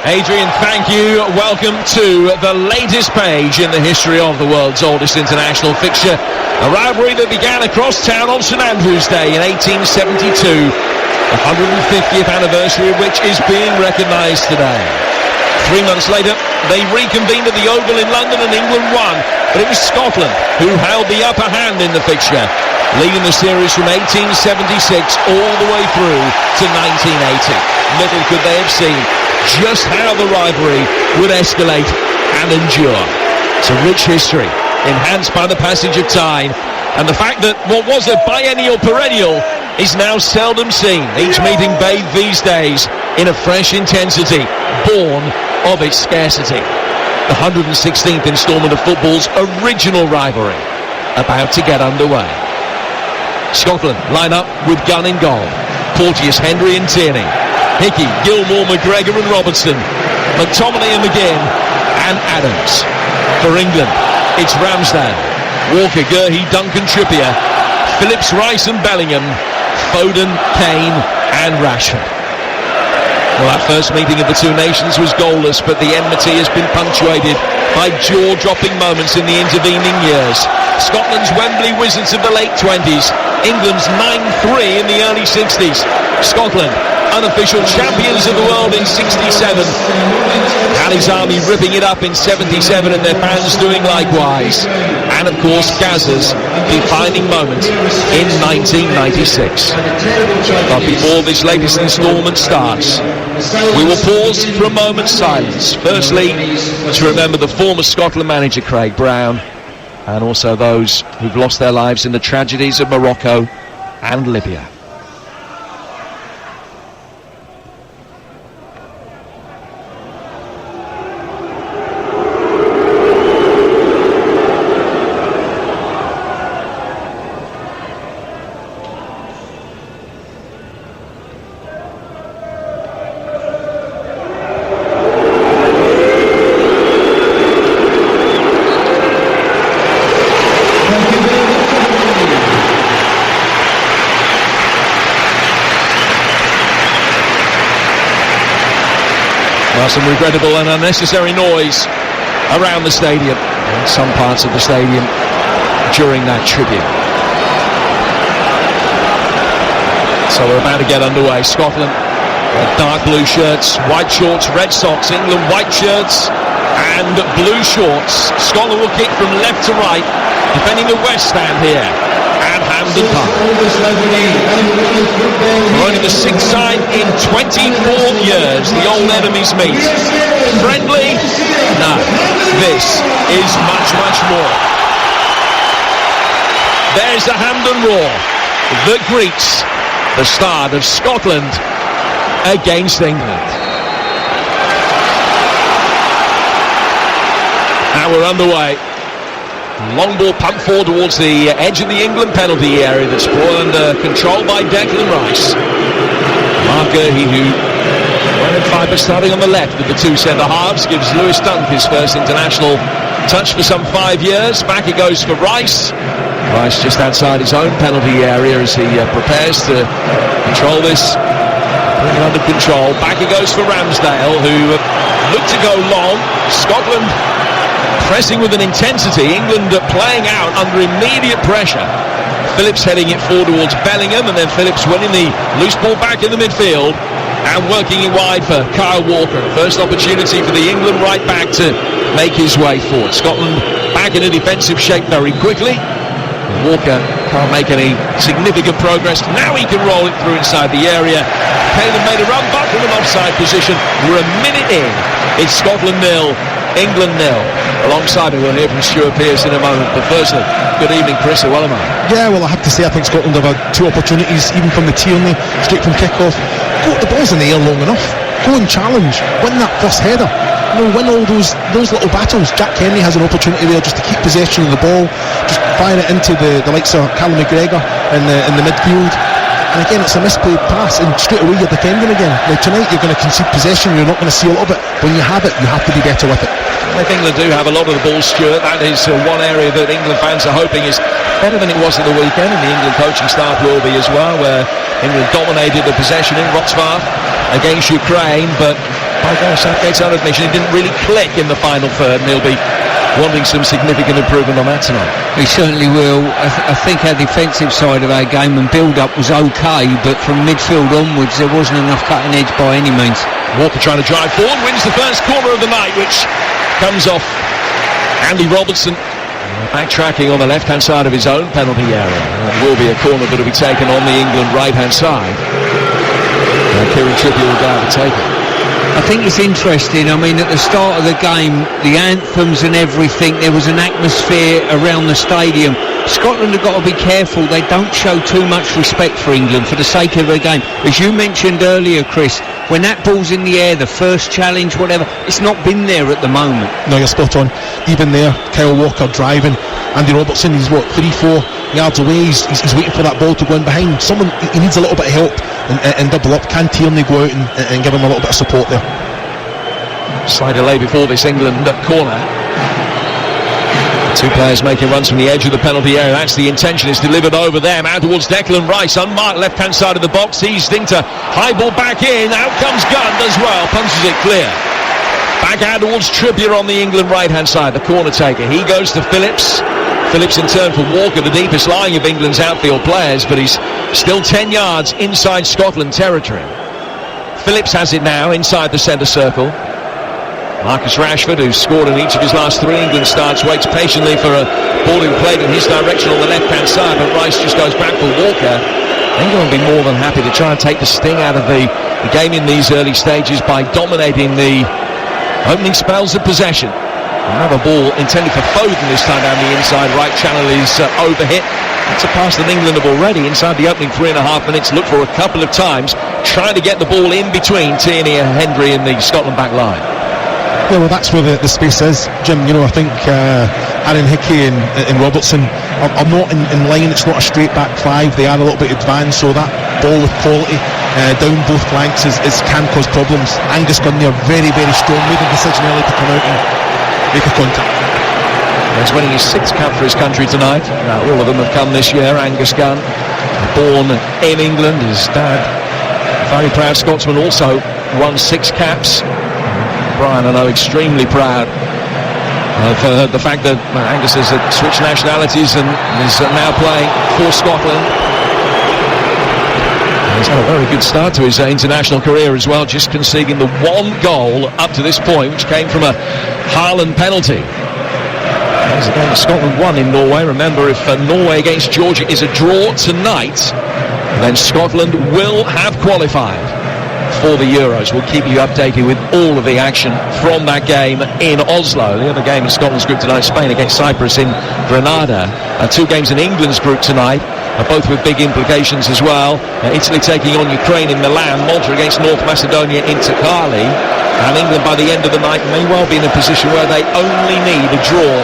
Adrian, thank you. Welcome to the latest page in the history of the world's oldest international fixture. A rivalry that began across town on St Andrew's Day in 1872, the 150th anniversary of which is being recognised today. 3 months later, they reconvened at the Oval in London and England won, but it was Scotland who held the upper hand in the fixture, leading the series from 1876 all the way through to 1980. Little could they have seen just how the rivalry would escalate and endure. It's a rich history, enhanced by the passage of time, and the fact that what was a biennial perennial is now seldom seen. Each meeting bathed these days in a fresh intensity, born of its scarcity. The 116th instalment of football's original rivalry, about to get underway. Scotland line up with Gunn in goal, Porteous, Hendry and Tierney, Hickey, Gilmore, McGregor and Robertson, McTominay and McGinn and Adams. For England, it's Ramsdale, Walker, Gurhey, Duncan, Trippier, Phillips, Rice and Bellingham, Foden, Kane and Rashford. Well, that first meeting of the two nations was goalless, but the enmity has been punctuated by jaw-dropping moments in the intervening years. Scotland's Wembley Wizards of the late 20s, England's 9-3 in the early 60s. Scotland, unofficial champions of the world in 67. Ali's Army ripping it up in 77 and their fans doing likewise. And of course Gazza's defining moment in 1996. But before this latest instalment starts, we will pause for a moment's silence. Firstly, to remember the former Scotland manager Craig Brown, and also those who've lost their lives in the tragedies of Morocco and Libya. Some regrettable and unnecessary noise around the stadium and some parts of the stadium during that tribute. So we're about to get underway. Scotland, dark blue shirts, white shorts, red socks. England, white shirts and blue shorts. Scotland will kick from left to right, defending the West Stand here at Hampden Park. For only the sixth time in 24 years the old enemies meet. Friendly? No. This is much, much more. There's the Hampden Roar that greets the start of Scotland against England. Now we're underway. Long ball pumped forward towards the edge of the England penalty area that's brought under control by Declan Rice. Mark Gurhey, who went in fibre starting on the left with the two centre-halves, gives Lewis Dunk his first international touch for some 5 years. Back it goes for Rice. Rice just outside his own penalty area as he prepares to control this. Bring it under control. Back it goes for Ramsdale, who looked to go long. Scotland pressing with an intensity, England playing out under immediate pressure. Phillips heading it forward towards Bellingham, and then Phillips winning the loose ball back in the midfield and working it wide for Kyle Walker. First opportunity for the England right back to make his way forward. Scotland back in a defensive shape very quickly. Walker can't make any significant progress. Now he can roll it through inside the area. Caelan made a run, but from an offside position. We're a minute in. It's Scotland 0, England 0. Alongside me, we'll hear from Stuart Pearce in a moment. But firstly, good evening, Chris. Well, am I? Yeah, well, I have to say, I think Scotland have had two opportunities, even from the Tierney, straight from kick-off. The ball's in the air long enough. Go and challenge. Win that first header. Win all those little battles. Jack Kenny has an opportunity there just to keep possession of the ball, just fire it into the likes of Callum McGregor in the midfield. And again, it's a misplayed pass, and straight away you're defending again. Now tonight you're going to concede possession, you're not going to see a lot of it. When you have it, you have to be better with it. I think they do have a lot of the ball, Stuart. That is one area that England fans are hoping is better than it was at the weekend, and the England coaching staff will be as well, where England dominated the possession in Wrocław against Ukraine, but by Gareth Southgate's own admission, it didn't really click in the final third, and he'll be wanting some significant improvement on that tonight. He certainly will. I think our defensive side of our game and build-up was okay, but from midfield onwards there wasn't enough cutting edge by any means. Walker trying to drive forward, wins the first corner of the night, which comes off Andy Robertson, backtracking on the left-hand side of his own penalty area. It will be a corner that will be taken on the England right-hand side. Kieran Trippier will go out to take it. I think it's interesting. I mean, at the start of the game, the anthems and everything, there was an atmosphere around the stadium. Scotland have got to be careful. They don't show too much respect for England for the sake of the game. As you mentioned earlier, Chris, when that ball's in the air, the first challenge, whatever, it's not been there at the moment. No, you're spot on. Even there, Kyle Walker driving. Andy Robertson, he's 3-4 yards away. He's waiting for that ball to go in behind. Someone, he needs a little bit of help and double up. Can Tierney go out and give him a little bit of support there? Slight delay before this England corner. Two players making runs from the edge of the penalty area. That's the intention. It's delivered over them out towards Declan Rice, unmarked left-hand side of the box. He's Dinkter, high ball back in. Out comes Gunn as well, punches it clear. Back out towards Trippier on the England right-hand side, the corner taker. He goes to Phillips. Phillips in turn for Walker, the deepest lying of England's outfield players, but he's still 10 yards inside Scotland territory. Phillips has it now inside the centre circle. Marcus Rashford, who's scored in each of his last 3 England starts, waits patiently for a ball in play in his direction on the left-hand side, but Rice just goes back for Walker. England will be more than happy to try and take the sting out of the game in these early stages by dominating the opening spells of possession. Another ball intended for Foden this time down the inside right channel is overhit. That's a pass that England have already inside the opening 3.5 minutes looked for a couple of times, trying to get the ball in between Tierney and Hendry in the Scotland back line. Yeah, well, that's where the space is, Jim. You know, I think Aaron Hickey and Robertson are not in line. It's not a straight back 5. They are a little bit advanced, so that ball with quality down both flanks can cause problems. Angus Gunn there, very, very strong, made a decision early to come out and make a contact. He's winning his 6th cap for his country tonight. All of them have come this year. Angus Gunn, born in England, his dad, a very proud Scotsman, also won 6 caps. Brian, I know, extremely proud of the fact that Angus has switched nationalities and is now playing for Scotland. He's had a very good start to his international career as well, just conceding the 1 goal up to this point, which came from a Haaland penalty. There's a game that Scotland won in Norway. Remember, if Norway against Georgia is a draw tonight, then Scotland will have qualified for the Euros. We'll keep you updated with all of the action from that game in Oslo. The other game in Scotland's group tonight, Spain against Cyprus in Granada. 2 games in England's group tonight, both with big implications as well. Italy taking on Ukraine in Milan, Malta against North Macedonia in Takali. And England by the end of the night may well be in a position where they only need a draw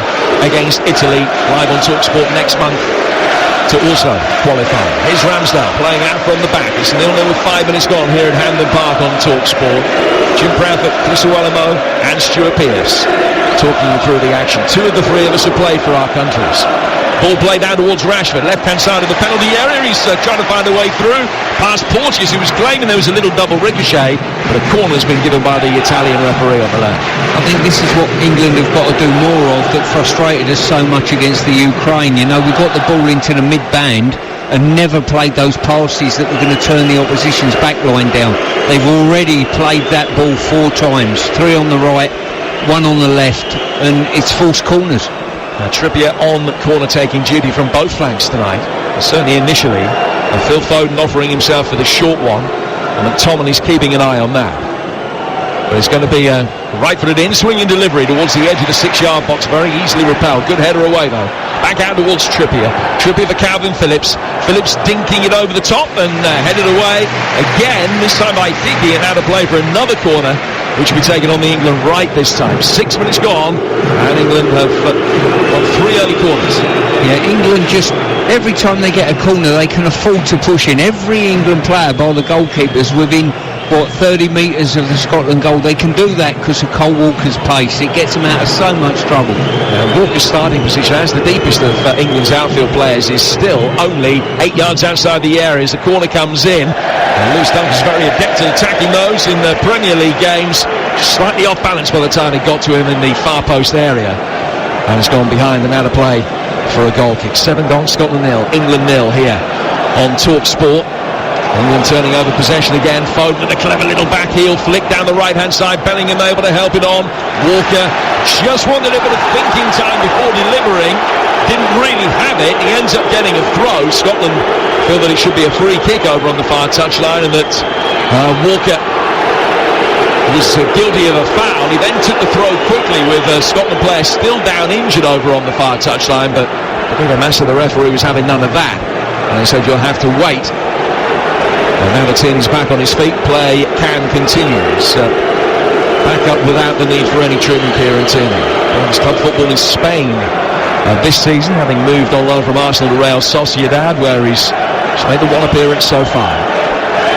against Italy, live on TalkSport next month, to also qualify. Here's Ramsdale playing out from the back. It's 0-0 with 5 minutes gone here at Hampden Park on TalkSport. Jim Proudfoot, Chris Uwalamo and Stuart Pearce talking you through the action. 2 of the 3 of us have played for our countries. Ball played down towards Rashford, left-hand side of the penalty area. He's trying to find a way through. Past Porteous, who was claiming there was a little double ricochet, but a corner's been given by the Italian referee on the left. I think this is what England have got to do more of that frustrated us so much against the Ukraine. You know, we got the ball into the mid-band and never played those passes that were going to turn the opposition's back line down. They've already played that ball 4 times, 3 on the right, 1 on the left, and it's forced corners. Trippier on corner-taking duty from both flanks tonight. Certainly initially. Phil Foden offering himself for the short one. And McTominay's keeping an eye on that. But it's going to be a right-footed in-swinging delivery towards the edge of the 6-yard box. Very easily repelled. Good header away, though. Back out towards Trippier. Trippier for Calvin Phillips. Phillips dinking it over the top and headed away again. This time by Hickey, and now to play for another corner, which will be taken on the England right this time. 6 minutes gone, and England have got 3 early corners. Yeah, England just, every time they get a corner, they can afford to push in. Every England player, by the goalkeepers, within, 30 metres of the Scotland goal, they can do that because of Cole Walker's pace. It gets them out of so much trouble. Walker's starting position as the deepest of England's outfield players is still only 8 yards outside the area as the corner comes in. And Lewis Duncan's very adept at attacking those in the Premier League games slightly off balance by the time it got to him in the far post area, and has gone behind and out of play for a goal kick. 7 goals, Scotland 0, England 0 here on TalkSport. England turning over possession again. Foden with a clever little back heel flick down the right hand side. Bellingham able to help it on. Walker just wanted a bit of thinking time before delivering. Didn't really have it. He ends up getting a throw. Scotland feel that it should be a free kick over on the far touchline, and that Walker was guilty of a foul. He then took the throw quickly with Scotland player still down injured over on the far touchline, but Peter Massa, the referee, was having none of that, and they said you'll have to wait. And now that Tierney's back on his feet, play can continue. Back up without the need for any treatment here in Tierney. His club football in Spain this season, having moved on loan from Arsenal to Real Sociedad, where he's made the one appearance so far.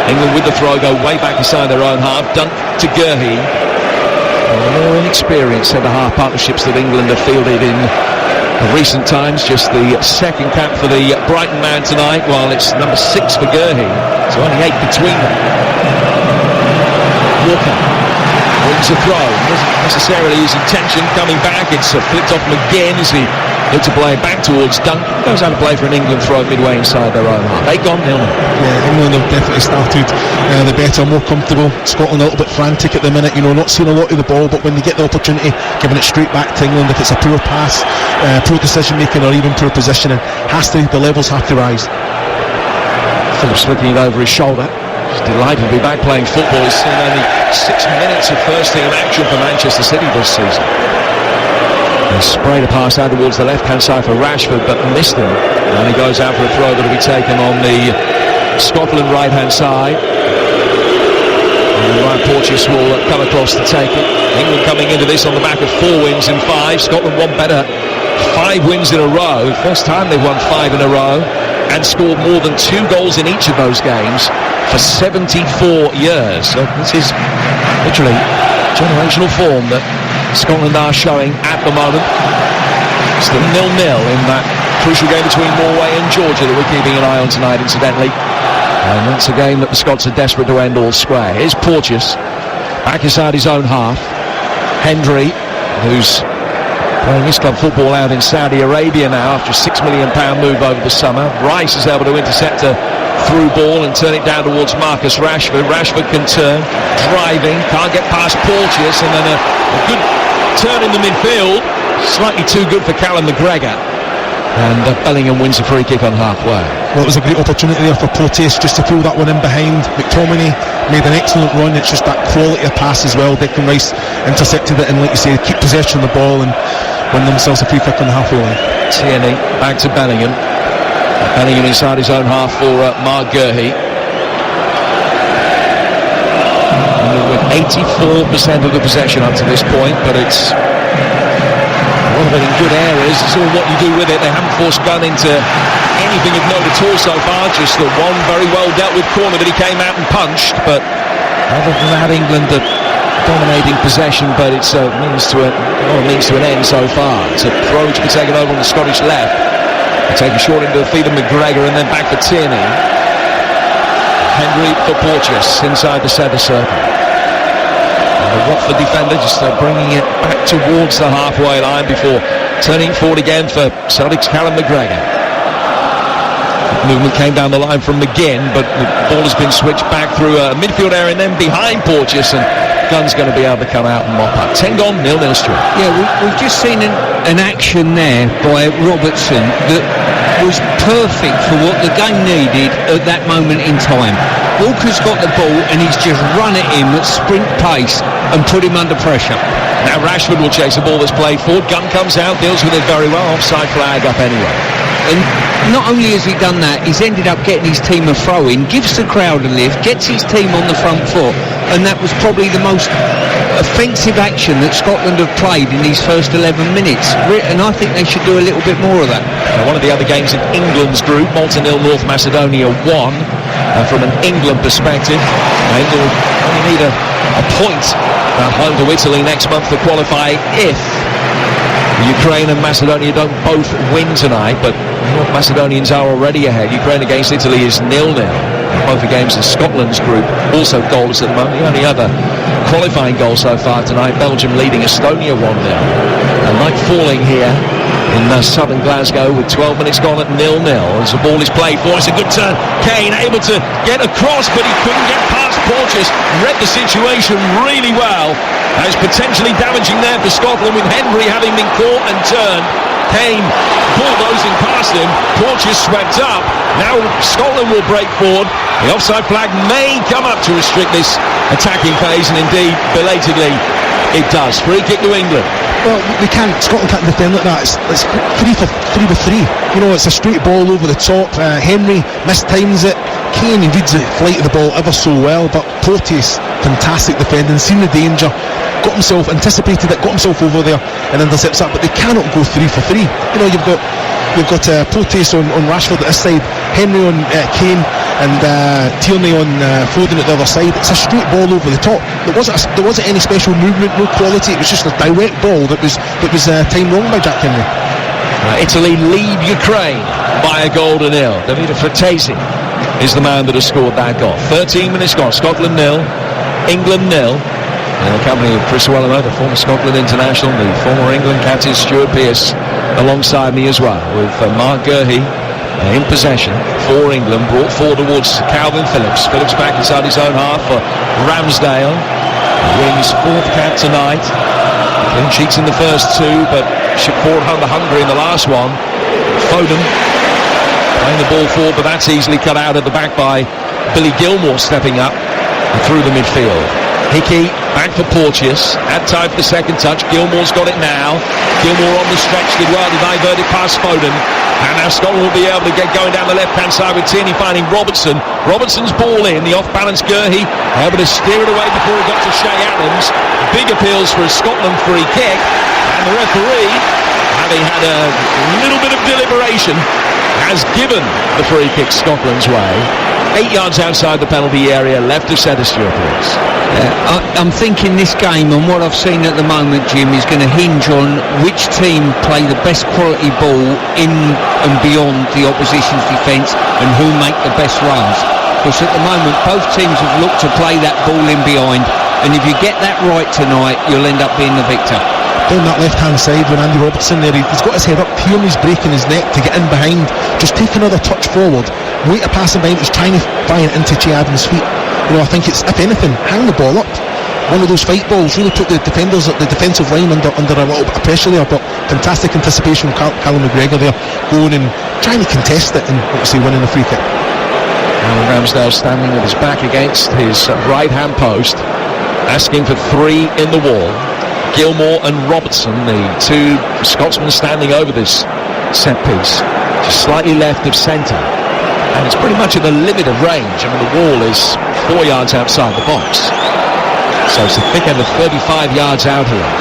England with the throw go way back inside their own half. Dunk to Gurhey. The more inexperienced centre-half partnerships that England have fielded in recent times. Just the second cap for the Brighton man tonight, while it's number 6 for Gurhey. So only 8 between them. Walker wins a throw. Wasn't necessarily his intention coming back. It's flipped off McGinn as he looked to play back towards Dunk. Goes out of play for an England throw midway inside their own half. 8 gone 0. Yeah, England have definitely started the better, more comfortable. Scotland a little bit frantic at the minute, not seeing a lot of the ball, but when they get the opportunity, giving it straight back to England. If it's a poor pass, poor decision making, or even poor positioning, the levels have to rise. Phillips looking it over his shoulder. He's delighted to be back playing football. He's seen only 6 minutes of first team action for Manchester City this season. He sprayed a pass out towards the left-hand side for Rashford, but missed him. And he goes out for a throw that will be taken on the Scotland right-hand side. And Ryan Porteous will come across to take it. England coming into this on the back of 4 wins in 5. Scotland one better. 5 wins in a row. First time they've won 5 in a row, and scored more than 2 goals in each of those games for 74 years. So this is literally generational form that Scotland are showing at the moment. Still 0-0 in that crucial game between Norway and Georgia that we're keeping an eye on tonight, incidentally. And that's a game that the Scots are desperate to end all square. Here's Porteous, back inside his own half. Hendry, who's playing his club football out in Saudi Arabia now after a £6 million move over the summer. Rice is able to intercept a through ball and turn it down towards Marcus Rashford. Rashford can turn, driving, can't get past Porteous, and then a good turn in the midfield, slightly too good for Callum McGregor, and Bellingham wins a free kick on halfway. Well, it was a great opportunity there for Porteous just to pull that one in behind. McTominay made an excellent run. It's just that quality of pass as well. Declan Rice intercepted it, and like you say, keep possession of the ball and win themselves a free kick on the halfway line. Tierney back to Bellingham. Bellingham inside his own half for Mark Gurhey. With 84% of the possession up to this point, but it's a lot of it in good areas. It's all what you do with it. They haven't forced Gunn into anything of note at all so far. Just the one very well dealt with corner that he came out and punched. But other than that, England are dominating possession, but it's a means to an end so far. It's a throw which can be taken over on the Scottish left. They take a short into the feet of McGregor and then back for Tierney. Hendry for Porteous inside the centre circle. The Watford defender just bringing it back towards the halfway line before turning forward again for Celtic's Callum McGregor. Movement came down the line from McGinn, but the ball has been switched back through a midfield area and then behind Porteous, and Gunn's going to be able to come out and mop up. 10 gone, 0-0 Stuart. Yeah, we've just seen an action there by Robertson that was perfect for what the game needed at that moment in time. Walker's got the ball and he's just run at him at sprint pace and put him under pressure. Now Rashford will chase a ball that's played forward. Gunn comes out, deals with it very well. Offside flag up anyway. And not only has he done that, he's ended up getting his team a throw-in, gives the crowd a lift, gets his team on the front foot, and that was probably the most offensive action that Scotland have played in these first 11 minutes. And I think they should do a little bit more of that. Now, one of the other games in England's group, Malta 0, North Macedonia 1. From an England perspective, England only need a point at home to Italy next month to qualify if Ukraine and Macedonia don't both win tonight, but North Macedonians are already ahead. Ukraine against Italy is 0-0. Both the games in Scotland's group also goalless at the moment. The only other qualifying goal so far tonight. Belgium leading Estonia 1-0. And night falling here in southern Glasgow with 12 minutes gone at 0-0 as the ball is played for. It's a good turn. Kane able to get across, but he couldn't get past Porteous. Read the situation really well. And it's potentially damaging there for Scotland with Henry having been caught and turned. Kane bulldozing past him. Porteous swept up. Now Scotland will break forward. The offside flag may come up to restrict this attacking phase, and indeed, belatedly, it does. Free kick to England. Well, Scotland can't defend like that. It's 3 for 3. You know, it's a straight ball over the top. Henry mistimes it. Kane reads the flight of the ball ever so well, but Porteous, fantastic defending, seen the danger, anticipated it, got himself over there and intercepts that. But they cannot go 3 for 3. You know, you've got Porteous on Rashford at this side, Henry on Kane, and Tierney on Foden at the other side. It's a straight ball over the top. There wasn't any special movement, no quality. It was just a direct ball that was timed wrong by Jack Henry. Italy lead Ukraine by a goal to 0. Davide Fratesi is the man that has scored that goal. 13 minutes gone. Scotland 0, England 0. In the company of Chris Wellamo, the former Scotland international, the former England captain Stuart Pearce alongside me as well, with Mark Gurhey in possession for England, brought forward towards Calvin Phillips. Phillips back inside his own half for Ramsdale, winning his 4th cap tonight. Clean sheets in the first 2, but brought home the Hungary in the last one. Foden playing the ball forward, but that's easily cut out at the back by Billy Gilmour stepping up and through the midfield. Hickey back for Porteous, had time for the second touch. Gilmour's got it now. Gilmour on the stretch, did well to divert it past Foden, and now Scotland will be able to get going down the left hand side with Tierney finding Robertson. Robertson's ball in, the off balance Gurhey able to steer it away before it got to Shea Adams. Big appeals for a Scotland free kick, and the referee, having had a little bit of deliberation, has given the free kick Scotland's way. 8 yards outside the penalty area, left of centre, Stuart Pearce. I'm thinking this game, and what I've seen at the moment, Jim, is going to hinge on which team play the best quality ball in and beyond the opposition's defence and who make the best runs. Because at the moment, both teams have looked to play that ball in behind, and if you get that right tonight, you'll end up being the victor. Down that left hand side when Andy Robertson there, he's got his head up, Tierney's breaking his neck to get in behind, just take another touch forward, wait a pass in behind, he's trying to buy it into Che Adams' feet. You know, I think it's, if anything, hang the ball up. One of those fight balls really put the defenders at the defensive line under a little bit of pressure there, but fantastic anticipation from Callum McGregor there, going and trying to contest it and obviously winning the free kick. And Ramsdale standing with his back against his right hand post, asking for 3 in the wall. Gilmour and Robertson, the 2 Scotsmen standing over this set piece, just slightly left of centre, and it's pretty much at the limit of range. I mean, the wall is 4 yards outside the box, so it's a thick end of 35 yards out here.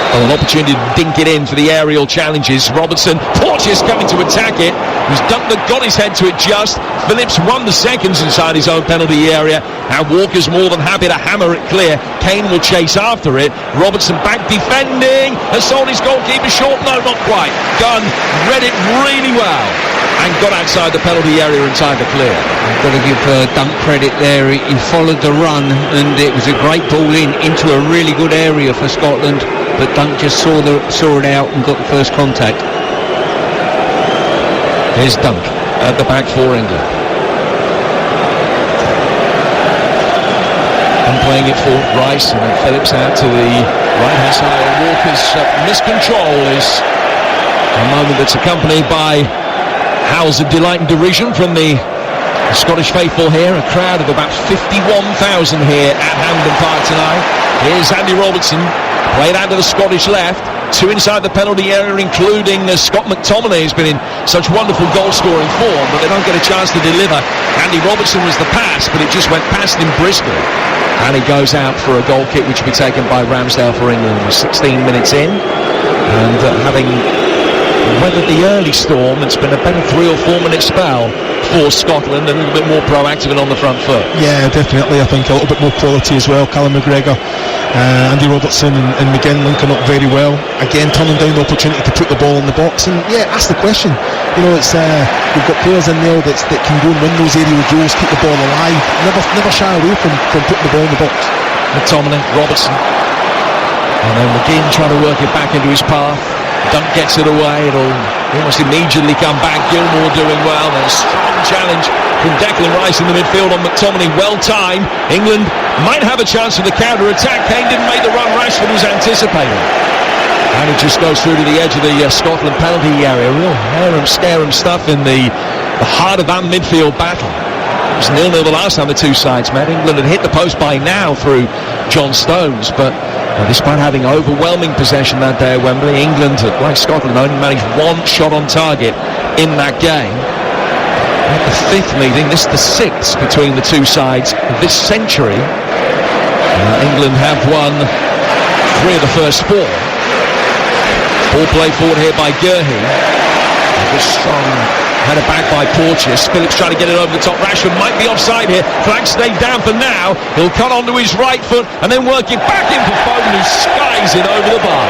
Well, an opportunity to dink it in for the aerial challenges. Robertson, Porteous coming to attack it. It was Dunk that got his head to it just. Phillips won the seconds inside his own penalty area. Now Walker's more than happy to hammer it clear. Kane will chase after it. Robertson back defending. Has sold his goalkeeper short. No, not quite. Gunn read it really well and got outside the penalty area in time to clear. I've got to give Dunk credit there. He followed the run, and it was a great ball into a really good area for Scotland. But Dunk just saw it out and got the first contact. Here's Dunk at the back for England. And playing it for Rice, and then Phillips out to the right-hand side. Walker's miscontrol is a moment that's accompanied by howls of delight and derision from the Scottish faithful here. A crowd of about 51,000 here at Hampden Park tonight. Here's Andy Robertson, played out to the Scottish left. 2 inside the penalty area, including Scott McTominay, who's been in such wonderful goal-scoring form, but they don't get a chance to deliver. Andy Robertson was the pass, but it just went past him briskly. And he goes out for a goal kick, which will be taken by Ramsdale for England. We're 16 minutes in, and having weathered the early storm, it's been a better 3 or 4 minute spell for Scotland, a little bit more proactive and on the front foot. Yeah, definitely. I think a little bit more quality as well. Callum McGregor, Andy Robertson and McGinn linking up very well. Again, turning down the opportunity to put the ball in the box. And yeah, ask the question. You know, it's we've got players in there that can go and win those aerial duels, keep the ball alive, never shy away from putting the ball in the box. McTominay, Robertson. And then McGinn trying to work it back into his path. Dunk gets it away. It'll almost immediately come back. Gilmour doing well. Then a strong challenge from Declan Rice in the midfield on McTominay. Well timed. England might have a chance for the counter-attack. Kane didn't make the run Rashford was anticipating. And it just goes through to the edge of the Scotland penalty area. Real harem-scarum stuff in the heart of that midfield battle. It was 0-0 the last time the two sides met. England had hit the post by now through John Stones, but despite having overwhelming possession that day at Wembley, England, like Scotland, only managed one shot on target in that game. At the fifth meeting, this is the sixth between the two sides this century. England have won 3 of the first 4. Ball played forward here by Gurhey. Good strong header back by Porteous. Phillips trying to get it over the top. Rashford might be offside here. Flag stayed down for now. He'll cut onto his right foot and then work it back in for Foden, who skies it over the bar.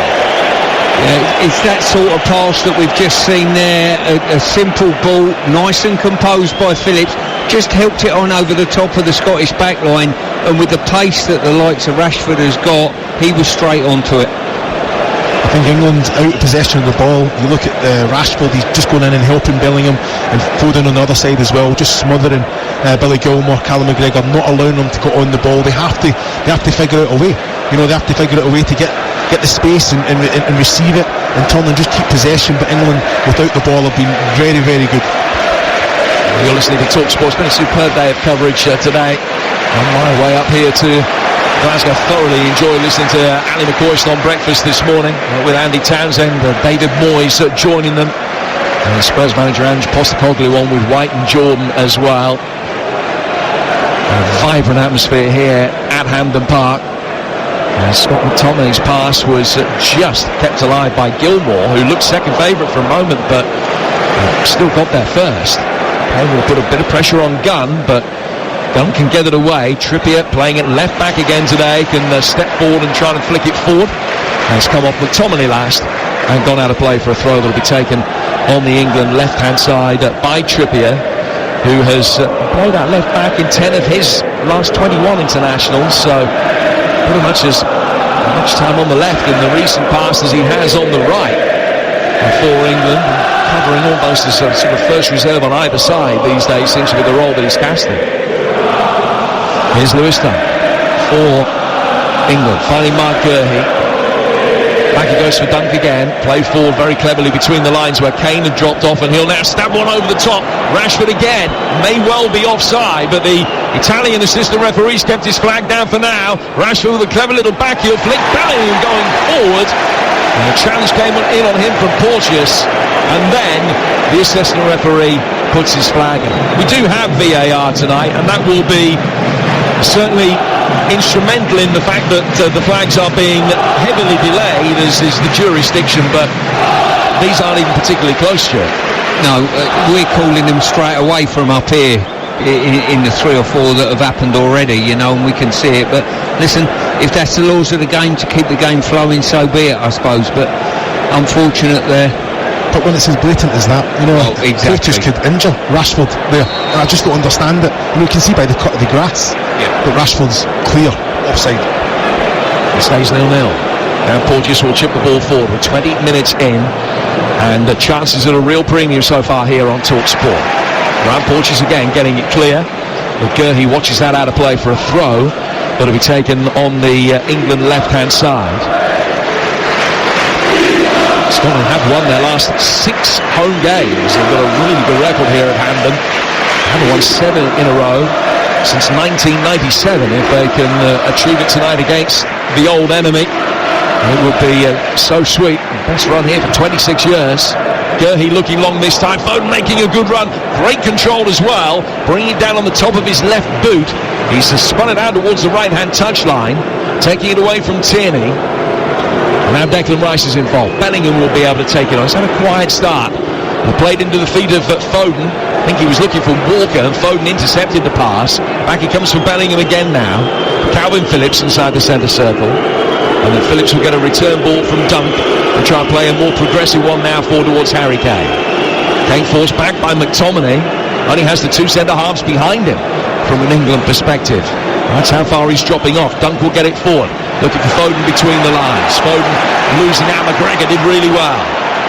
Yeah, it's that sort of pass that we've just seen there. A simple ball, nice and composed by Phillips. Just helped it on over the top of the Scottish back line, and with the pace that the likes of Rashford has got, he was straight onto it. I think England's out of possession of the ball. You look at Rashford, he's just going in and helping Bellingham, and Foden on the other side as well, just smothering Billy Gilmour, Callum McGregor, not allowing them to get on the ball. They have to figure out a way. They have to figure out a way to get the space and receive it and turn and just keep possession. But England without the ball have been very, very good. You're listening to TalkSport. It's been a superb day of coverage today. On my way up here to Glasgow, thoroughly enjoyed listening to Ali McCoist on breakfast this morning with Andy Townsend, David Moyes joining them, and Spurs manager Ange Postecoglou on with White and Jordan as well. A vibrant atmosphere here at Hampden Park. Scott McTominay's pass was just kept alive by Gilmour, who looked second favourite for a moment, but still got there first. Payne will put a bit of pressure on Gunn, but Gunn can get it away. Trippier playing it left back again today, can step forward and try to flick it forward. Has come off McTominay last and gone out of play for a throw that will be taken on the England left-hand side by Trippier, who has played that left back in 10 of his last 21 internationals, so pretty much as much time on the left in the recent past as he has on the right for England, covering almost as a sort of first reserve on either side these days seems to be the role that he's casting. Here's Lewis Dunn for England, finding Mark Gurhey. Back he goes for Dunk again, played forward very cleverly between the lines where Kane had dropped off, and he'll now stab one over the top. Rashford again, may well be offside, but the Italian assistant referee's kept his flag down for now. Rashford with a clever little backheel flick, Bellingham going forward, and the challenge came in on him from Porteous, and then the assistant referee puts his flag in. We do have VAR tonight, and that will be certainly instrumental in the fact that the flags are being heavily delayed, as is the jurisdiction, but these aren't even particularly close to it. No, we're calling them straight away from up here in the 3 or 4 that have happened already, and we can see it. But listen, if that's the laws of the game to keep the game flowing, so be it, I suppose. But unfortunate there. But when it's as blatant as that, exactly. Porteous could injure Rashford there. I just don't understand it. You can see by the cut of the grass that Rashford's clear offside. It stays 0-0. Now Porteous will chip the ball forward with 20 minutes in, and the chances are a real premium so far here on TalkSport. Ryan Porteous again getting it clear. But Gurhey watches that out of play for a throw that'll be taken on the England left-hand side. Scotland have won their last 6 home games. They've got a really good record here at Hampden. Haven't won 7 in a row since 1997. If they can achieve it tonight against the old enemy, it would be so sweet. Best run here for 26 years. Gurhey looking long this time. Foden making a good run. Great control as well. Bringing it down on the top of his left boot. He's spun it out towards the right-hand touchline, taking it away from Tierney. Now Declan Rice is involved. Bellingham will be able to take it on. He's had a quiet start. He played into the feet of Foden. I think he was looking for Walker, and Foden intercepted the pass. Back he comes from Bellingham again now. Calvin Phillips inside the centre circle. And then Phillips will get a return ball from Dunk and try and play a more progressive one now forward towards Harry Kane. Kane forced back by McTominay. Only has the 2 centre-halves behind him from an England perspective. That's how far he's dropping off. Dunk will get it forward. Looking for Foden between the lines. Foden losing out. McGregor did really well.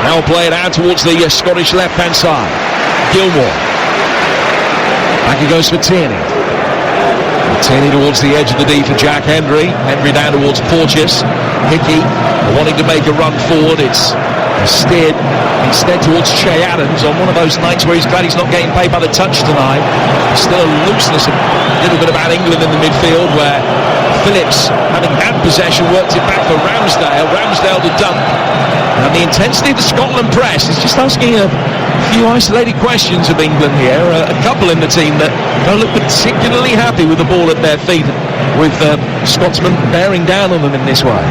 Now we'll play it out towards the Scottish left-hand side. Gilmour. Back he goes for Tierney. Tierney towards the edge of the D for Jack Hendry. Hendry down towards Porteous. Hickey wanting to make a run forward. It's steered instead towards Che Adams on one of those nights where he's glad he's not getting paid by the touch tonight. Still a looseness, a little bit about England in the midfield, where Phillips, having had possession, worked it back for Ramsdale. Ramsdale to Dunk. And the intensity of the Scotland press is just asking a few isolated questions of England here. A couple in the team that don't look particularly happy with the ball at their feet, with Scotsmen bearing down on them in this way.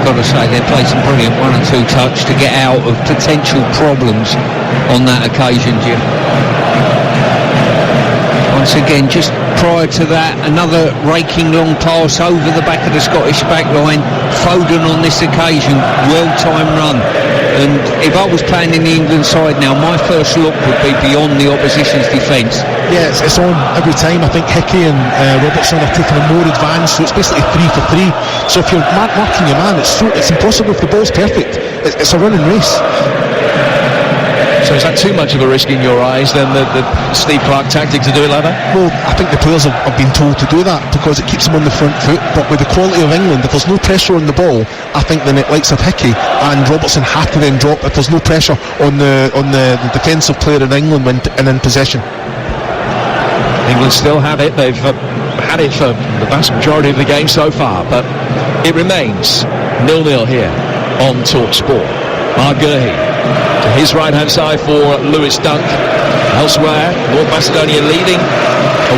Got to say, they played some brilliant 1 or 2 touch to get out of potential problems on that occasion, Jim. Once again, just prior to that, another raking long pass over the back of the Scottish back line. Foden on this occasion, well-timed run. And if I was playing in the England side now, my first look would be beyond the opposition's defence. Yeah, it's on every time. I think Hickey and Robertson are taking a more advance, so it's basically 3 for 3. So if you're marking your man, it's impossible if the ball's perfect. It's a running race. So is that too much of a risk in your eyes, then, the Steve Clarke tactic to do it like that? Well, I think the players have been told to do that because it keeps them on the front foot. But with the quality of England, if there's no pressure on the ball, I think the likes of Hickey and Robertson have to then drop if there's no pressure on the defensive player in England when in possession. England still have it. They've had it for the vast majority of the game so far, but it remains 0-0 here on TalkSport. Marguerite to his right-hand side for Lewis Dunk. Elsewhere, North Macedonia leading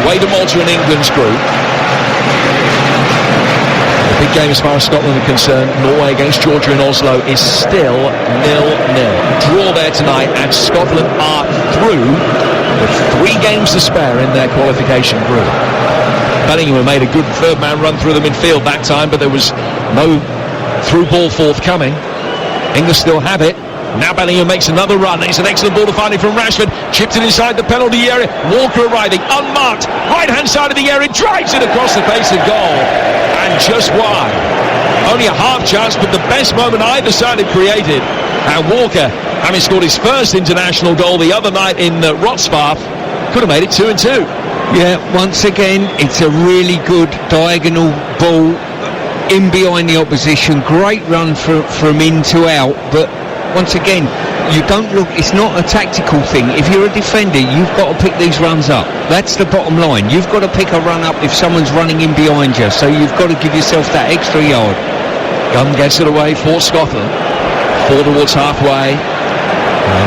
away to Malta in England's group. The big game as far as Scotland are concerned, Norway against Georgia in Oslo, is still 0-0. Draw there tonight, and Scotland are through with 3 games to spare in their qualification group. Bellingham made a good third-man run through the midfield that time, but there was no through ball forthcoming. England still have it. Now Bellingham makes another run. It's an excellent ball to find it from Rashford. Chipped it inside the penalty area. Walker arriving, unmarked. Right-hand side of the area, drives it across the face of goal. And just wide. Only a half chance, but the best moment either side had created. And Walker, having scored his first international goal the other night in Wrocław, could have made it 2-2. Yeah, once again, it's a really good diagonal ball in behind the opposition. Great run from in to out, but once again, you don't look, it's not a tactical thing. If you're a defender, you've got to pick these runs up. That's the bottom line. You've got to pick a run up if someone's running in behind you, so you've got to give yourself that extra yard. Gunn gets it away for Scotland. 4 towards halfway.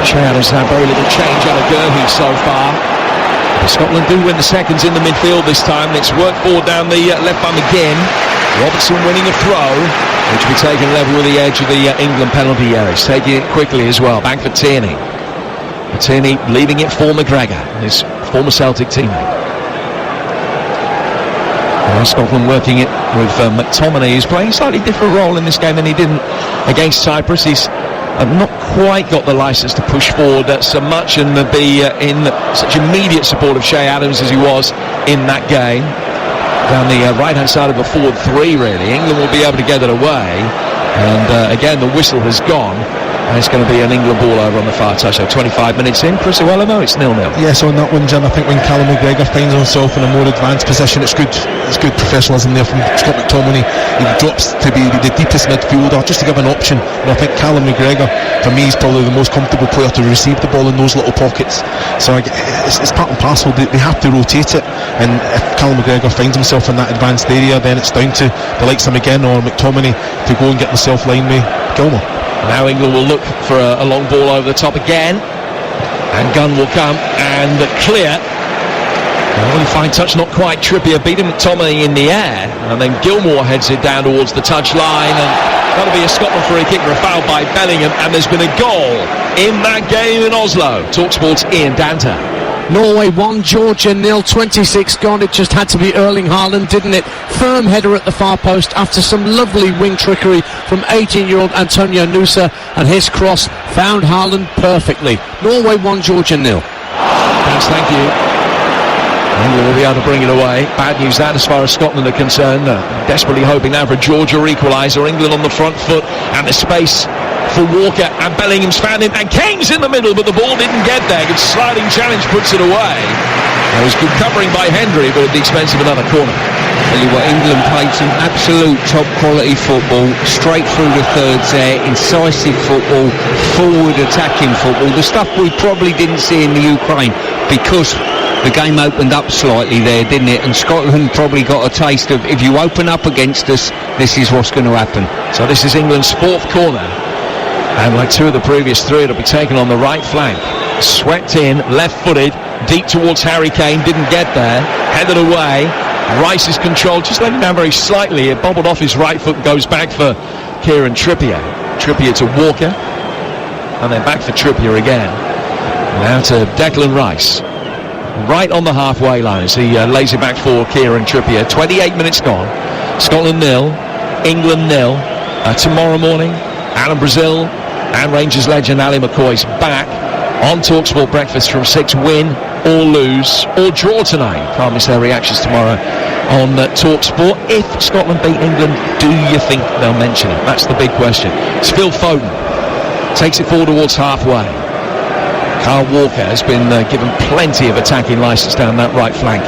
Che Adams had very little change out of Gurley so far. But Scotland do win the seconds in the midfield this time. It's worked forward down the left by McGinn. Robertson winning a throw, which will be taken level with the edge of the England penalty area. He's taking it quickly as well. Back for Tierney. Tierney leaving it for McGregor, his former Celtic teammate. Scotland working it with McTominay, who's playing a slightly different role in this game than he did against Cyprus. He's not quite got the licence to push forward so much and be in such immediate support of Che Adams as he was in that game. Down the right-hand side of a forward 3, really. England will be able to get it away. And again, the whistle has gone. And it's going to be an England ball over on the far touch. So 25 minutes in, pretty well, no, it's 0-0. Yes, on that one, Jim, I think when Callum McGregor finds himself in a more advanced position, it's good professionalism there from Scott McTominay. He drops to be the deepest midfielder just to give an option. And I think Callum McGregor, for me, is probably the most comfortable player to receive the ball in those little pockets. So it's part and parcel. They have to rotate it. And if Callum McGregor finds himself in that advanced area, then it's down to the likes of McGinn or McTominay to go and get himself line with Gilmour. Now England will look for a long ball over the top again, and Gunn will come and clear. Really fine touch, not quite. Trippier beating McTominay in the air, and then Gilmour heads it down towards the touch line, and that'll be a Scotland free kick for a foul by Bellingham, and there's been a goal in that game in Oslo. TalkSport's Ian Danter. Norway 1, Georgia 0, 26 gone. It just had to be Erling Haaland, didn't it? Firm header at the far post after some lovely wing trickery from 18-year-old Antonio Nusa, and his cross found Haaland perfectly. Norway 1, Georgia 0. Thanks, thank you. England will be able to bring it away. Bad news that as far as Scotland are concerned. Desperately hoping now for a Georgia equaliser. England on the front foot and the space for Walker, and Bellingham's found him, and Kane's in the middle, but the ball didn't get there. Good sliding challenge puts it away. There was good covering by Hendry, but at the expense of another corner. Tell you what, England played some absolute top quality football, straight through the thirds there, incisive football, forward attacking football, the stuff we probably didn't see in the Ukraine, because the game opened up slightly there, didn't it? And Scotland probably got a taste of, if you open up against us, this is what's going to happen. So this is England's fourth corner, and like two of the previous three, it'll be taken on the right flank. Swept in, left-footed, deep towards Harry Kane, didn't get there, headed away. Rice is controlled, just letting down very slightly. It bobbled off his right foot and goes back for Kieran Trippier. Trippier to Walker, and then back for Trippier again. Now to Declan Rice. Right on the halfway line as he lays it back for Kieran Trippier. 28 minutes gone. Scotland 0, England 0. Tomorrow morning, Alan Brazil and Rangers legend Ali McCoy's back on TalkSport Breakfast from 6. Win or lose or draw tonight. Can't miss their reactions tomorrow on TalkSport. If Scotland beat England, do you think they'll mention it? That's the big question. It's Phil Foden. Takes it forward towards halfway. Carl Walker has been given plenty of attacking licence down that right flank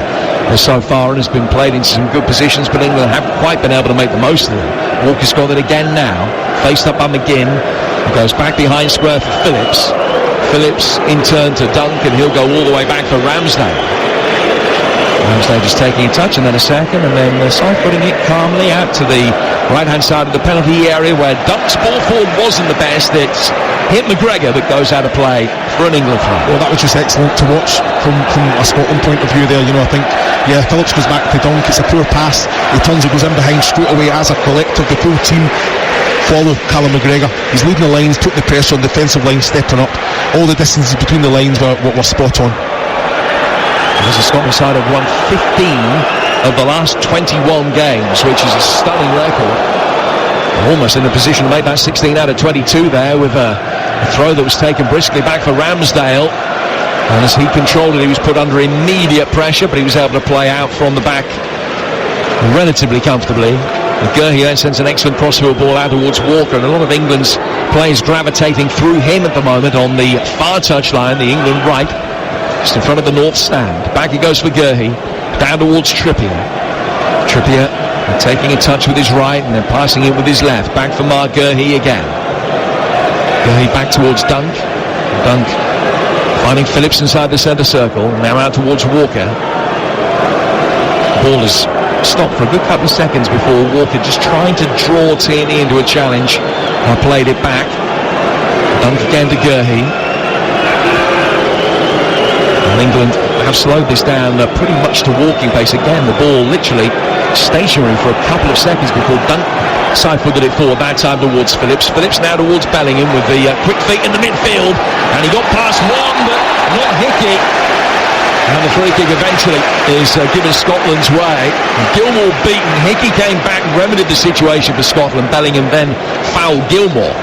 so far, and has been played in some good positions, but England haven't quite been able to make the most of them. Walker's got it again now, faced up by McGinn. He goes back behind square for Phillips. Phillips in turn to Duncan. He'll go all the way back for Ramsdale. Ramsdale just taking a touch and then a second, and then side putting it calmly out to the right hand side of the penalty area where Dunk's ball forward wasn't the best. It's hit McGregor that goes out of play for an England throw. Well, that was just excellent to watch from a Scotland point of view there. You know, I think, Phillips goes back to Dunk. It's a poor pass. He turns, he goes in behind straight away as a collective. The full team follow Callum McGregor. He's leading the lines, putting the pressure on the defensive line, stepping up. All the distances between the lines were spot on. There's a Scotland side have won 15 of the last 21 games, which is a stunning record. Almost in a position to make that 16 out of 22 there, with a throw that was taken briskly back for Ramsdale. And as he controlled it, he was put under immediate pressure, but he was able to play out from the back relatively comfortably. McGurry then sends an excellent crossfield ball out towards Walker, and a lot of England's players gravitating through him at the moment on the far touchline, the England right, just in front of the north stand. Back he goes for Gurhey, down towards Trippier. Trippier taking a touch with his right and then passing it with his left. Back for Mark Gurhey again. Gurhey back towards Dunk. Dunk finding Phillips inside the centre circle, now out towards Walker. The ball is stopped for a good couple of seconds before Walker, just trying to draw Tierney into a challenge, played it back. Dunk again to Gurhey. And England have slowed this down pretty much to walking pace again. The ball literally stationary for a couple of seconds before Dunk side-footed it forward, that time towards Phillips. Phillips now towards Bellingham with the quick feet in the midfield, and he got past one, but not Hickey. And the free kick eventually is given Scotland's way. Gilmore beaten. Hickey came back and remedied the situation for Scotland. Bellingham then fouled Gilmore,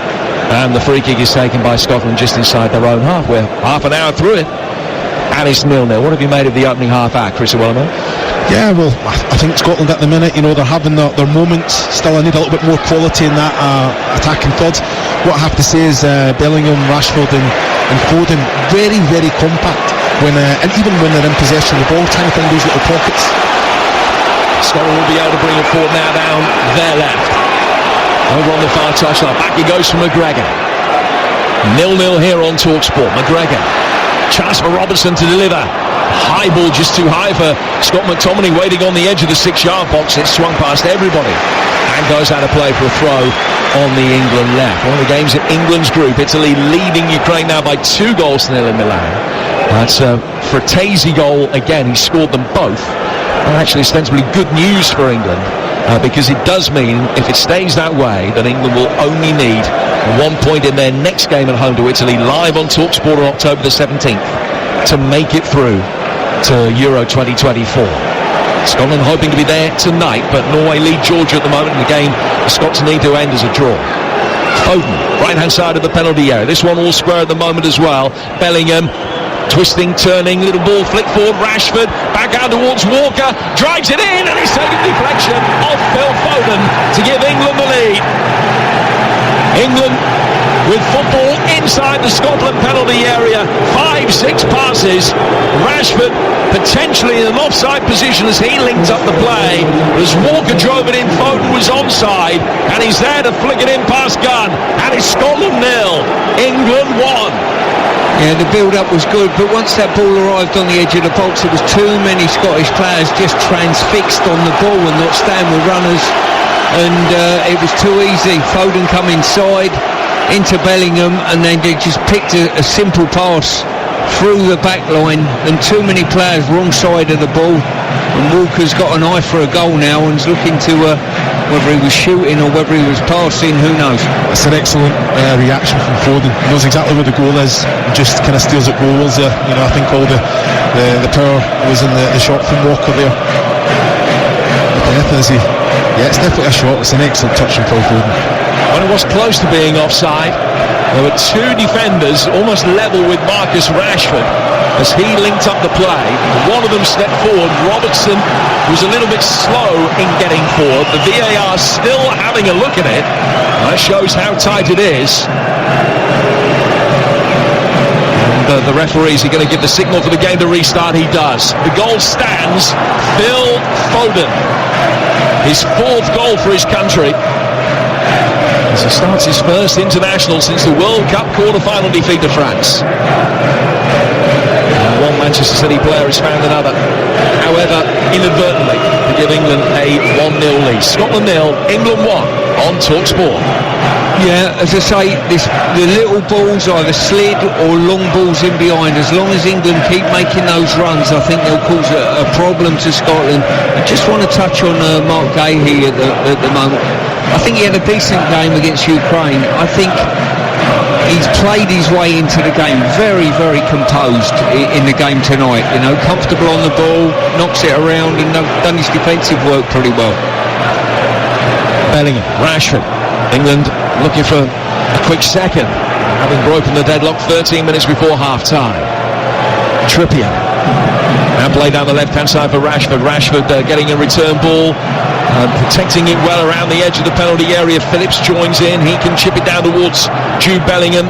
and the free kick is taken by Scotland just inside their own half. We're half an hour through it, and it's 0-0. What have you made of the opening half hour, Chris Wellerman? Yeah, well, I think Scotland at the minute, they're having their moments. Still, I need a little bit more quality in that attacking third. What I have to say is Bellingham, Rashford and Foden, very, very compact. And even when they're in possession of the ball, trying to find those little pockets. Scotland will be able to bring it forward now down their left. Over on the far touchline. Back he goes for McGregor. 0-0 here on TalkSport. McGregor. Chance for Robertson to deliver. High ball just too high for Scott McTominay, waiting on the edge of the 6-yard box. It swung past everybody and goes out of play for a throw on the England left. One of the games in England's group. Italy leading Ukraine now by 2-0 in Milan. That's a Frattesi goal again. He scored them both. And actually ostensibly good news for England, because it does mean if it stays that way, then England will only need 1 point in their next game at home to Italy, live on TalkSport on October the 17th, to make it through to Euro 2024. Scotland hoping to be there tonight, but Norway lead Georgia at the moment in the game. The Scots need to end as a draw. Foden, right hand side of the penalty area. This one all square at the moment as well. Bellingham Twisting, turning, little ball flick forward, Rashford, back out towards Walker, drives it in, and he's taken deflection off Phil Foden to give England the lead. England with football inside the Scotland penalty area, 5-6 passes. Rashford potentially in an offside position as he linked up the play. As Walker drove it in, Foden was onside, and he's there to flick it in past Gunn, and it's Scotland 0, England 1. Yeah, the build-up was good, but once that ball arrived on the edge of the box, it was too many Scottish players just transfixed on the ball and not staying with runners, and it was too easy. Foden come inside into Bellingham, and then they just picked a simple pass through the back line, and too many players wrong side of the ball, and Walker's got an eye for a goal now and is looking to whether he was shooting or whether he was passing, who knows. It's an excellent reaction from Foden. He knows exactly where the goal is and just kind of steers it goals there. You know, I think all the power was in the shot from Walker there. It's definitely a shot. It's an excellent touch from Phil Foden. When it was close to being offside, there were two defenders almost level with Marcus Rashford as he linked up the play. One of them stepped forward. Robertson was a little bit slow in getting forward. The VAR still having a look at it. That shows how tight it is. And the referees are going to give the signal for the game to restart. He does. The goal stands. Phil Foden. His fourth goal for his country. As he starts his first international since the World Cup quarter-final defeat to France. One Manchester City player has found another, however, inadvertently, to give England a 1-0 lead. Scotland 0, England 1 on TalkSport. Yeah, as I say, the little balls, either slid or long balls in behind, as long as England keep making those runs, I think they'll cause a problem to Scotland. I just want to touch on Mark Gahey at the moment. I think he had a decent game against Ukraine. I think he's played his way into the game very, very composed in the game tonight. You know, comfortable on the ball, knocks it around, and done his defensive work pretty well. Bellingham, Rashford, England looking for a quick second, having broken the deadlock 13 minutes before half-time. Trippier now play down the left-hand side for Rashford. Rashford getting a return ball, protecting it well around the edge of the penalty area. Phillips joins in. He can chip it down towards Jude Bellingham.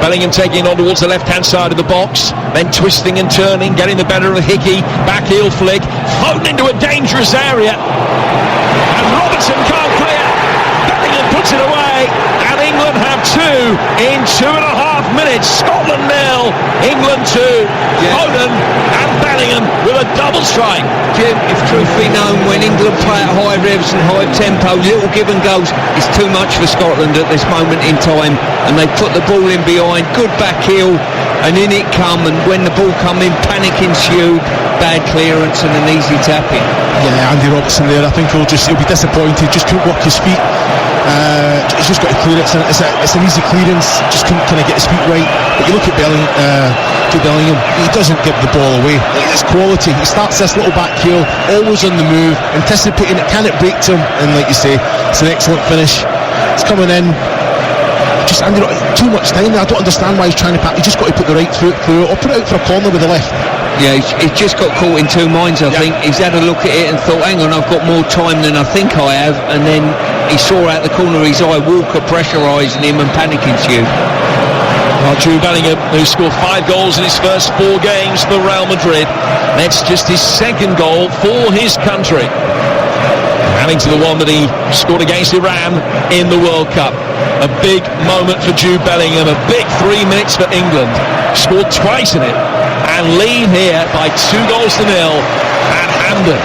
Bellingham taking it on towards the left-hand side of the box, then twisting and turning, getting the better of Hickey. Back heel flick, Foden into a dangerous area, and Robertson can't clear. Bellingham puts it away, and England have two in 2.5 minutes. Scotland 0, England 2. Foden and Bellingham with a double strike. Jim, if truth be known, when England play at high revs and high tempo, little give and goes is too much for Scotland at this moment in time, and they put the ball in behind, good back heel, and in it come, and when the ball come in, panic ensued, bad clearance and an easy tap-in. Yeah, Andy Robertson there, I think he'll be disappointed, just couldn't work his feet. He's just got to clear it. It's an easy clearance, just couldn't kind of get his feet right. But you look at Bellingham, he doesn't give the ball away. It's quality. He starts this little back heel, always on the move, anticipating it, can it break to him? And like you say, it's an excellent finish. It's coming in. Just Andy, too much time there. I don't understand why he's trying to pack. He just got to put the right foot through, or put it out for a corner with the left. Yeah, he's just got caught in two minds, I think. He's had a look at it and thought, hang on, I've got more time than I think I have, and then he saw out the corner of his eye Walker pressurising him and panic ensued. Jude Bellingham, who scored 5 goals in his first 4 games for Real Madrid. That's just his second goal for his country, adding to the one that he scored against Iran in the World Cup. A big moment for Jude Bellingham, a big 3 minutes for England. Scored twice in it and lead here by 2-0 at Hampden.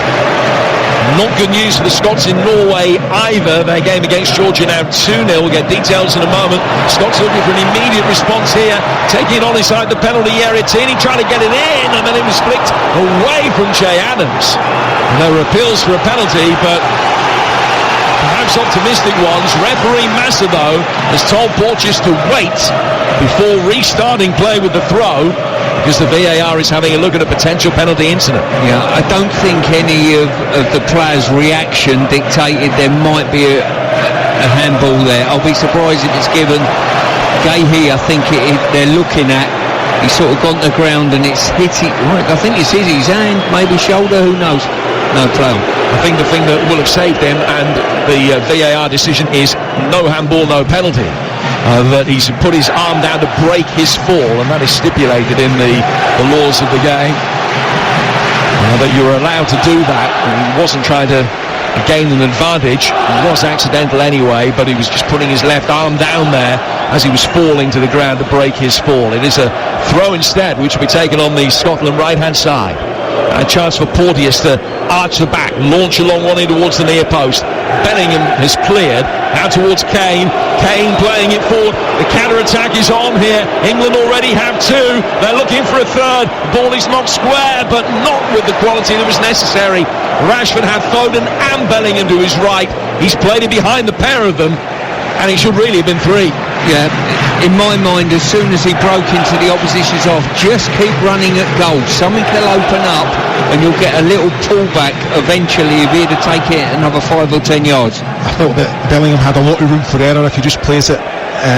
Not good news for the Scots in Norway either. Their game against Georgia now 2-0. We'll get details in a moment. Scots looking for an immediate response here, taking it on inside the penalty area. Tierney trying to get it in, and then it was flicked away from Che Adams. And there were appeals for a penalty, but perhaps optimistic ones. Referee Massa, though, has told Porteous to wait before restarting play with the throw, because the VAR is having a look at a potential penalty incident. Yeah, I don't think any of the players' reaction dictated there might be a handball there. I'll be surprised if it's given. Gahey, I think they're looking at He's sort of gone to the ground and it's hit it. Right, I think it's his hand, maybe shoulder, who knows? No play on. I think the thing that will have saved him, and the VAR decision is no handball, no penalty. That he's put his arm down to break his fall, and that is stipulated in the laws of the game. That you're allowed to do that. And he wasn't trying to gain an advantage. It was accidental anyway, but he was just putting his left arm down there as he was falling to the ground to break his fall. It is a throw instead, which will be taken on the Scotland right-hand side. A chance for Porteous to arch the back, launch along one end towards the near post. Bellingham has cleared, now towards Kane. Kane playing it forward. The counter-attack is on here. England already have two. They're looking for a third. The ball is knocked square, but not with the quality that was necessary. Rashford had Foden and Bellingham to his right. He's played it behind the pair of them, and it should really have been three. Yeah, in my mind, as soon as he broke into the opposition's off, just keep running at goal. Something will open up and you'll get a little pullback eventually if he had to take it another 5 or 10 yards. I thought that Bellingham had a lot of room for error if he just plays it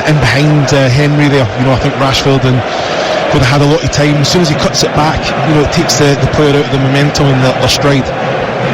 in behind Henry there. I think Rashford and would have had a lot of time. As soon as he cuts it back, it takes the player out of the momentum and the stride.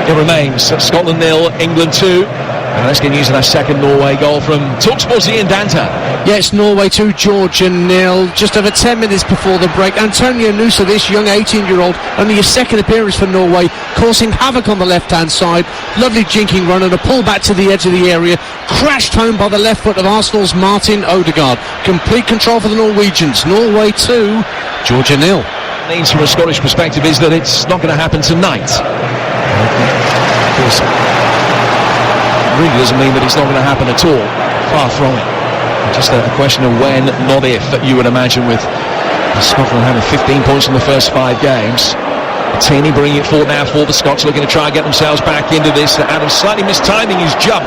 It remains Scotland 0, England 2. And let's get news of that second Norway goal from TalkSport's Ian Danta. Yes, Norway 2, Georgia 0. Just over 10 minutes before the break, Antonio Nusa, this young 18-year-old, only his second appearance for Norway, causing havoc on the left-hand side. Lovely jinking run and a pull back to the edge of the area. Crashed home by the left foot of Arsenal's Martin Odegaard. Complete control for the Norwegians. Norway 2, Georgia 0. Means from a Scottish perspective is that it's not going to happen tonight. Of course, really doesn't mean that it's not going to happen at all. Far from it. Just a question of when, not if, that you would imagine, with Scotland having 15 points in the first 5 games. Tierney bringing it forward now for the Scots, looking to try and get themselves back into this. Adams slightly mistiming his jump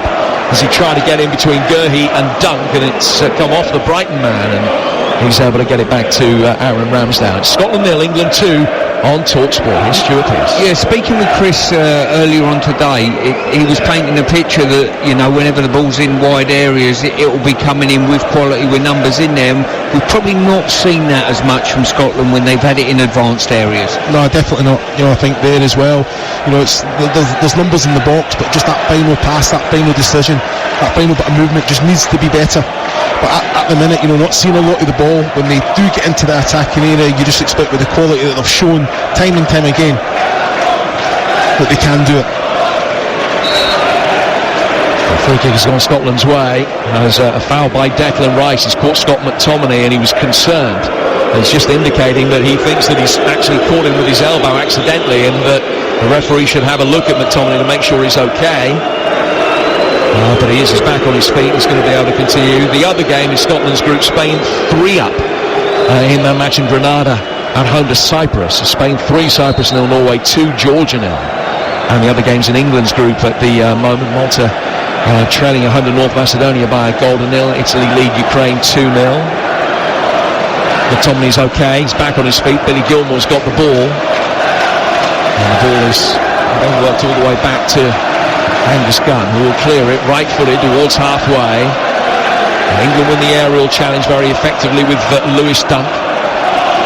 as he tried to get in between Gurhey and Dunk, and it's come off the Brighton man, and he's able to get it back to Aaron Ramsdale. Scotland 0, England 2 on TalkSport. Here's Stuart Pearce. Yeah, speaking with Chris earlier on today, he was painting a picture that, whenever the ball's in wide areas, it will be coming in with quality, with numbers in there. And we've probably not seen that as much from Scotland when they've had it in advanced areas. No, definitely not. I think there as well, there's numbers in the box, but just that final pass, that final decision, that final bit of movement just needs to be better. But at the minute, not seeing a lot of the ball. When they do get into the attacking area, you just expect with the quality that they've shown time and time again that they can do it. The free kick has gone Scotland's way as a foul by Declan Rice. He's caught Scott McTominay and he was concerned. It's just indicating that he thinks that he's actually caught him with his elbow accidentally, and that the referee should have a look at McTominay to make sure he's okay. But he's back on his feet. He's going to be able to continue. The other game is Scotland's group, Spain 3 up in their match in Granada at home to Cyprus. Spain 3, Cyprus 0, Norway 2, Georgia 0. And the other games in England's group at the moment, Malta trailing at home to North Macedonia by a goal to 0. Italy lead Ukraine 2-0. McTominay's okay. He's back on his feet. Billy Gilmore's got the ball. And the ball is worked all the way back to Angus Gunn, who will clear it right-footed towards halfway. And England win the aerial challenge very effectively with Lewis Dunk,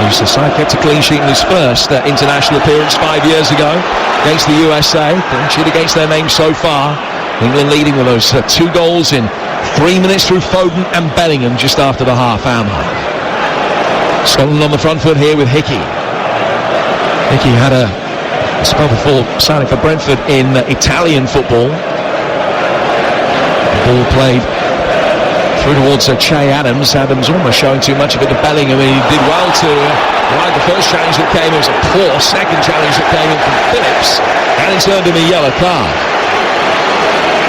who's the side kept a clean sheet in his first international appearance 5 years ago against the USA. Clean sheet against their name so far. England leading with those 2 goals in 3 minutes through Foden and Bellingham just after the half-hour mark. Scotland on the front foot here with Hickey. Hickey had a spell before signing for Brentford in Italian football. The ball played through towards Che Adams. Adams almost showing too much of it to Bellingham. He did well to ride the first challenge that came. It was a poor second challenge that came in from Phillips, and it turned him a yellow card.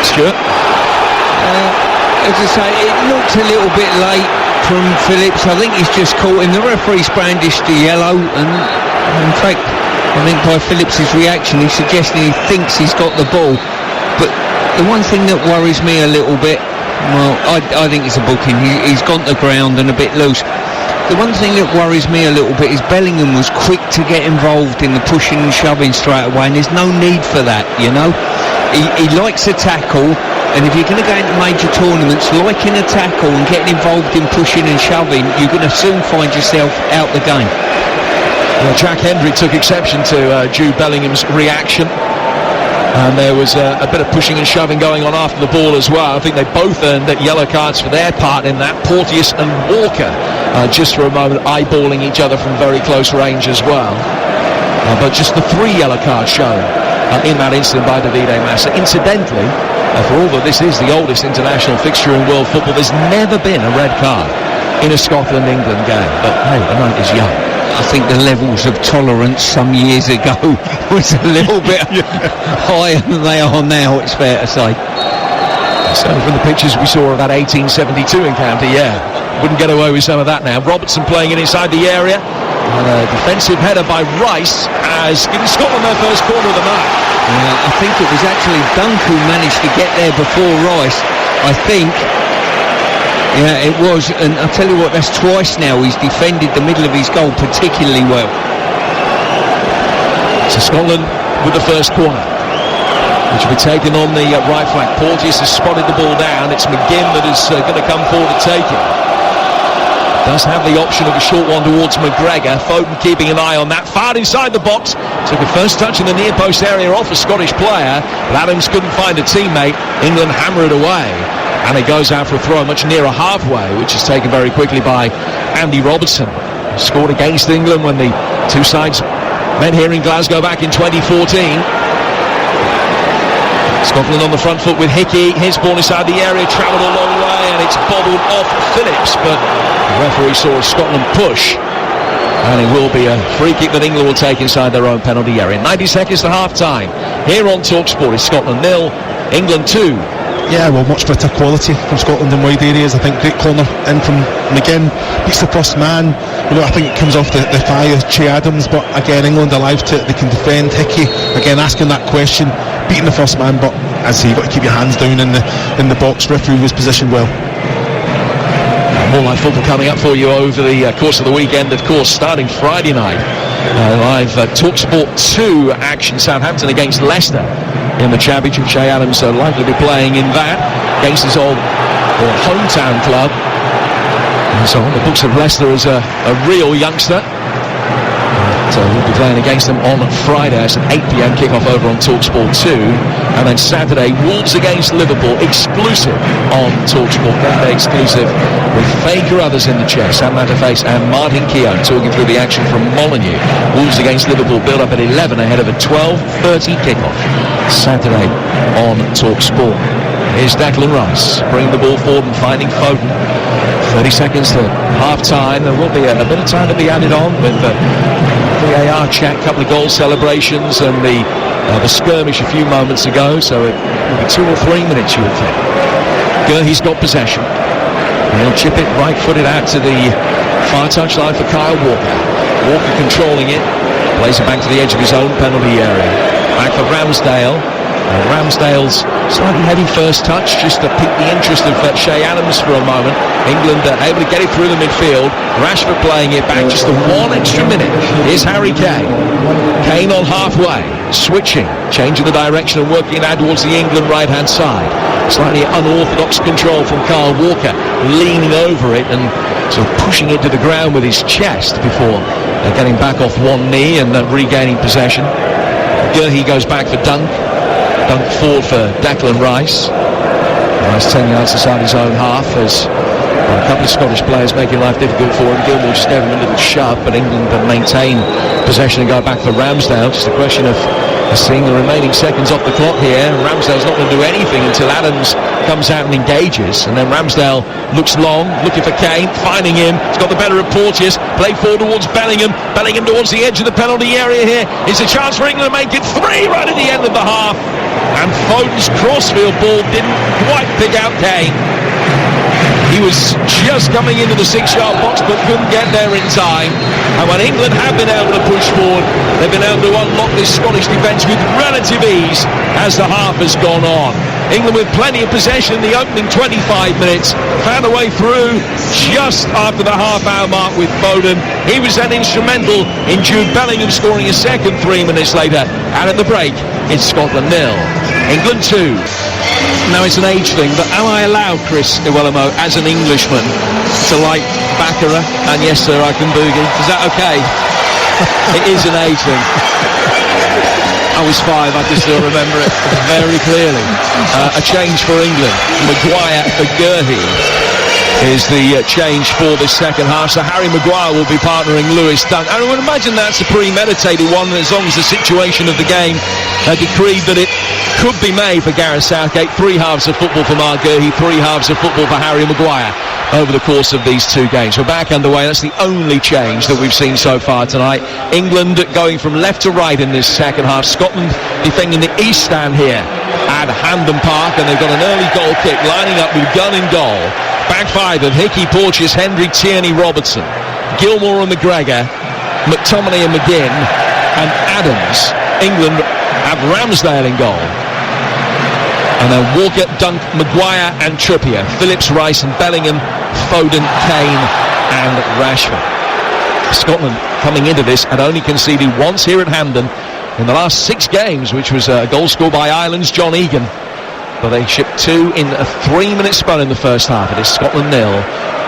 Stuart? As I say, it looked a little bit late from Phillips. I think he's just caught him. The referee's brandished the yellow, and in fact, I think by Phillips' reaction, he's suggesting he thinks he's got the ball. But the one thing that worries me a little bit, well, I think it's a booking. He's gone to the ground and a bit loose. The one thing that worries me a little bit is Bellingham was quick to get involved in the pushing and shoving straight away, and there's no need for that, He likes a tackle, And if you're going to go into major tournaments, liking a tackle and getting involved in pushing and shoving, you're going to soon find yourself out the game. Well, Jack Hendry took exception to Jude Bellingham's reaction. And there was a bit of pushing and shoving going on after the ball as well. I think they both earned yellow cards for their part in that. Porteous and Walker, just for a moment, eyeballing each other from very close range as well. But just the 3 yellow cards shown in that incident by Davide Massa. Incidentally, for all that this is the oldest international fixture in world football, there's never been a red card in a Scotland-England game. But hey, the night is young. I think the levels of tolerance some years ago was a little bit higher than they are now, it's fair to say. Certainly from the pictures we saw of that 1872 encounter, yeah. Wouldn't get away with some of that now. Robertson playing it inside the area. And a defensive header by Rice has given Scotland their first corner of the match. I think it was actually Dunk who managed to get there before Rice, I think. Yeah, it was, and I'll tell you what, that's twice now he's defended the middle of his goal particularly well. So Scotland with the first corner, which will be taken on the right flank. Porteous has spotted the ball down. It's McGinn that is going to come forward to take it. Does have the option of a short one towards McGregor. Foden keeping an eye on that. Fired inside the box. Took a first touch in the near post area off a Scottish player. But Adams couldn't find a teammate. England hammer it away. And it goes out for a throw much nearer halfway, which is taken very quickly by Andy Robertson. Scored against England when the two sides met here in Glasgow back in 2014. Scotland on the front foot with Hickey. His ball inside the area, travelled a long way, and it's bobbled off Phillips. But the referee saw a Scotland push, and it will be a free kick that England will take inside their own penalty area. 90 seconds to half-time. Here on TalkSport is Scotland 0, England 2. Yeah, well, much better quality from Scotland in wide areas. I think great corner in from McGinn, beats the first man. I think it comes off the thigh of Che Adams, but again, England alive to it. They can defend. Hickey again asking that question, beating the first man, but as I say, you've got to keep your hands down in the box. Referee was positioned well. More live football coming up for you over the course of the weekend, of course, starting Friday night. Live TalkSport 2 action, Southampton against Leicester in the Championship. Che Adams likely to be playing in that against his old hometown club. And so on the books of Leicester as a real youngster. So we'll be playing against them on Friday. It's an 8 p.m. kickoff over on TalkSport 2. And then Saturday, Wolves against Liverpool, exclusive on TalkSport. Game exclusive with Faye Carruthers in the chair, Sam Matterface and Martin Keown talking through the action from Molineux. Wolves against Liverpool build up at 11 ahead of a 12:30 kickoff Saturday on TalkSport. Here's Declan Rice bringing the ball forward and finding Foden. 30 seconds to half-time. There will be a bit of time to be added on with VAR check, a couple of goal celebrations and the skirmish a few moments ago, so it will be 2 or 3 minutes, you would think. Gurhey's got possession. He'll chip it right-footed out to the far touchline for Kyle Walker. Walker controlling it, plays it back to the edge of his own penalty area. Back for Ramsdale. Ramsdale's slightly heavy first touch, just to pique the interest of Che Adams for a moment. England able to get it through the midfield. Rashford playing it back, just the 1 extra minute. Here's Harry Kane. Kane on halfway, switching, changing the direction and working it out towards the England right-hand side. Slightly unorthodox control from Kyle Walker, leaning over it and sort of pushing it to the ground with his chest before getting back off one knee and regaining possession. Gurhey goes back for Dunk. Dunk forward for Declan Rice. Rice 10 yards inside his own half as a couple of Scottish players making life difficult for him. Gilmour just gave him a little shove, but England maintain possession and go back for Ramsdale. Just a question of seeing the remaining seconds off the clock here. Ramsdale's not going to do anything until Adams comes out and engages, and then Ramsdale looks long, looking for Kane, finding him. He's got the better of Porteous. Play forward towards Bellingham. Bellingham towards the edge of the penalty area here. It's a chance for England to make it 3 right at the end of the half. And Foden's crossfield ball didn't quite pick out Kane. He was just coming into the 6-yard box but couldn't get there in time. And when England have been able to push forward, they've been able to unlock this Scottish defence with relative ease as the half has gone on. England with plenty of possession in the opening 25 minutes, found a way through just after the half-hour mark with Foden. He was then instrumental in Jude Bellingham scoring a second 3 minutes later. And at the break, it's Scotland 0, England 2. Now it's an age thing, but am I allowed, Chris Iwelumo, as an Englishman, to like Baccarat and Yes Sir I Can Boogie? Is that okay? It is an age thing. I was 5, I just still remember it very clearly. A change for England. Maguire for Gurhey is the change for the second half. So Harry Maguire will be partnering Lewis Dunk. I would imagine that's a premeditated one, as long as the situation of the game decreed that it could be made for Gareth Southgate. 3 halves of football for Mark Gurhey, 3 halves of football for Harry Maguire over the course of these 2 games. We're back underway. That's the only change that we've seen so far tonight. England going from left to right in this second half. Scotland defending the east stand here at Hampden Park, and they've got an early goal kick lining up with Gunn in goal. Back 5 of Hickey, Porteous, Hendry, Tierney, Robertson, Gilmore and McGregor, McTominay and McGinn, and Adams. England have Ramsdale in goal. And then Walker, Dunk, Maguire and Trippier, Phillips, Rice and Bellingham, Foden, Kane and Rashford. Scotland coming into this had only conceded once here at Hampden in the last 6 games, which was a goal scored by Ireland's John Egan. But they shipped 2 in a 3-minute spell in the first half. It is Scotland 0,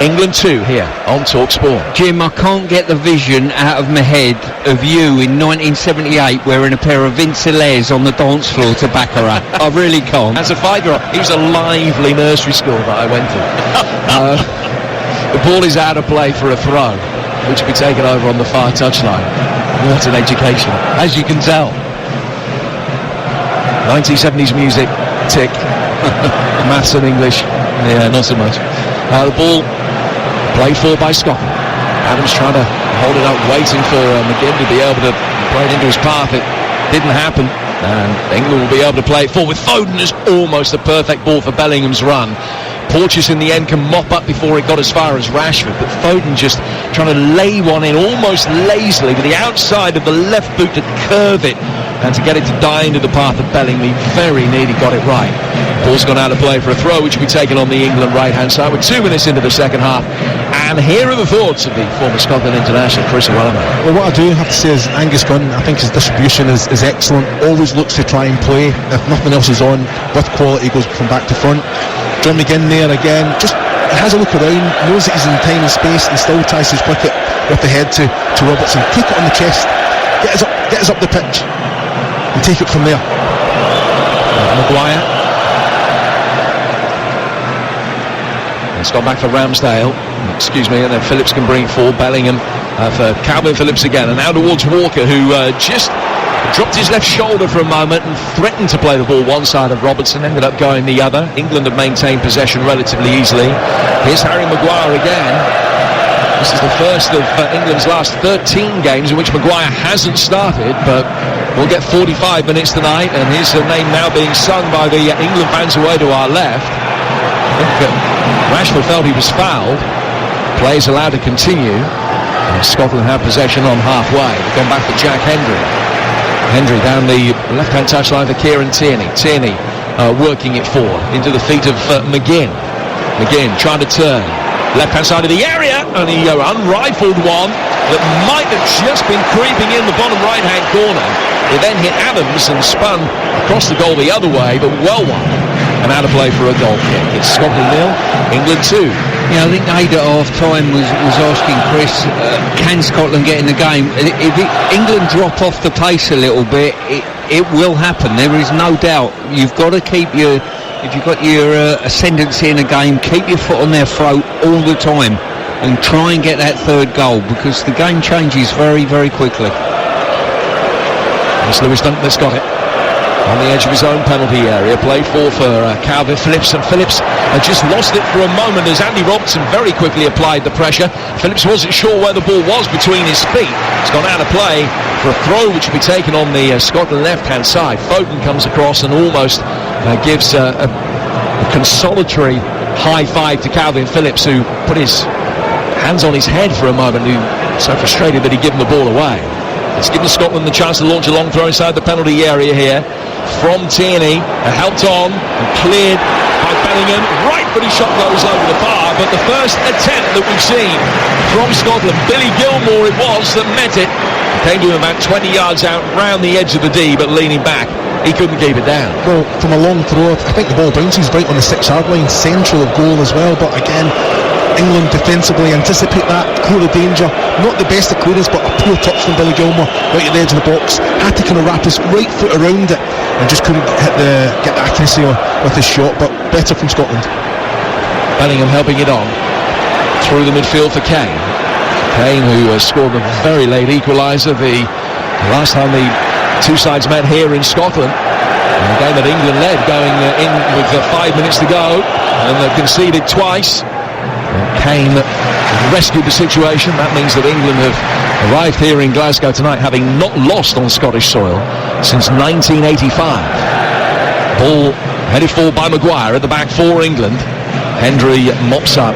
England 2 here on TalkSport. Jim, I can't get the vision out of my head of you in 1978 wearing a pair of Vince Hilairs on the dance floor to Baccarat. I really can't. As a 5-year-old, it was a lively nursery school that I went to. The ball is out of play for a throw, which will be taken over on the far touchline. What an education, as you can tell. 1970s music, tick. Maths and English, yeah, not so much. The ball played for by Scotland. Adams trying to hold it up, waiting for McGinn to be able to play it into his path. It didn't happen, and England will be able to play it forward. Foden is almost a perfect ball for Bellingham's run. Porteous in the end can mop up before it got as far as Rashford, but Foden just trying to lay one in almost lazily with the outside of the left boot to curve it and to get it to die into the path of Bellingham. He very nearly got it right. Ball's gone out of play for a throw, which will be taken on the England right-hand side with 2 minutes into the second half. And here are the thoughts of the former Scotland international, Chris Iwelumo. Well, what I do have to say is Angus Gunn, I think his distribution is excellent. Always looks to try and play. If nothing else is on, with quality, goes from back to front. John McGinn there again, just has a look around, knows that he's in time and space, and still tries to flick it with the head to Robertson. Take it on the chest, get us up the pitch, and take it from there. Maguire. It's gone back for Ramsdale, and then Phillips can bring forward Bellingham for Calvin Phillips again, and now towards Walker, who just dropped his left shoulder for a moment and threatened to play the ball one side of Robertson, ended up going the other. England have maintained possession relatively easily. Here's Harry Maguire again. This is the first of England's last 13 games in which Maguire hasn't started, but we'll get 45 minutes tonight, and his name now being sung by the England fans away to our left. I think Rashford felt he was fouled. Play is allowed to continue. Scotland have possession on halfway. They've gone back to Jack Hendry. Hendry down the left-hand touchline for Kieran Tierney. Tierney working it forward into the feet of McGinn. McGinn trying to turn. Left-hand side of the area, and he unrifled one that might have just been creeping in the bottom right-hand corner. It then hit Adams and spun across the goal the other way, but well won. And out of play for a goal kick. It's Scotland 0, England 2. Yeah, I think Ada at half-time was asking Chris, can Scotland get in the game? If England drop off the pace a little bit, it will happen. There is no doubt. You've got to keep if you've got your ascendancy in a game, keep your foot on their throat all the time and try and get that third goal, because the game changes very, very quickly. It's Lewis Dunk that's got it. On the edge of his own penalty area, played for Calvin Phillips, and Phillips just lost it for a moment as Andy Robertson very quickly applied the pressure. Phillips wasn't sure where the ball was between his feet. It's gone out of play for a throw which will be taken on the Scotland left-hand side. Foden comes across and almost gives a consolatory high five to Calvin Phillips, who put his hands on his head for a moment, who was so frustrated that he'd given the ball away. It's given Scotland the chance to launch a long throw inside the penalty area here. From Tierney, helped on and cleared by Bellingham. Right footy shot goes over the bar, but the first attempt that we've seen from Scotland, Billy Gilmore it was that met it. Came to him about 20 yards out, round the edge of the D, but leaning back he couldn't keep it down. Well, from a long throw, I think the ball bounces right on the 6-yard line, central of goal as well. But again, England defensively anticipate that, clear the danger. Not the best of clearance, but a poor touch from Billy Gilmour right at the edge of the box. Had to kind of wrap his right foot around it and just couldn't get the accuracy with his shot. But better from Scotland. Bellingham helping it on through the midfield for Kane. Kane, who scored a very late equaliser the last time the two sides met here in Scotland. A game that England led, going in with 5 minutes to go, and they've conceded twice. And Kane rescued the situation. That means that England have arrived here in Glasgow tonight having not lost on Scottish soil since 1985. Ball headed forward by Maguire at the back for England. Hendry mops up,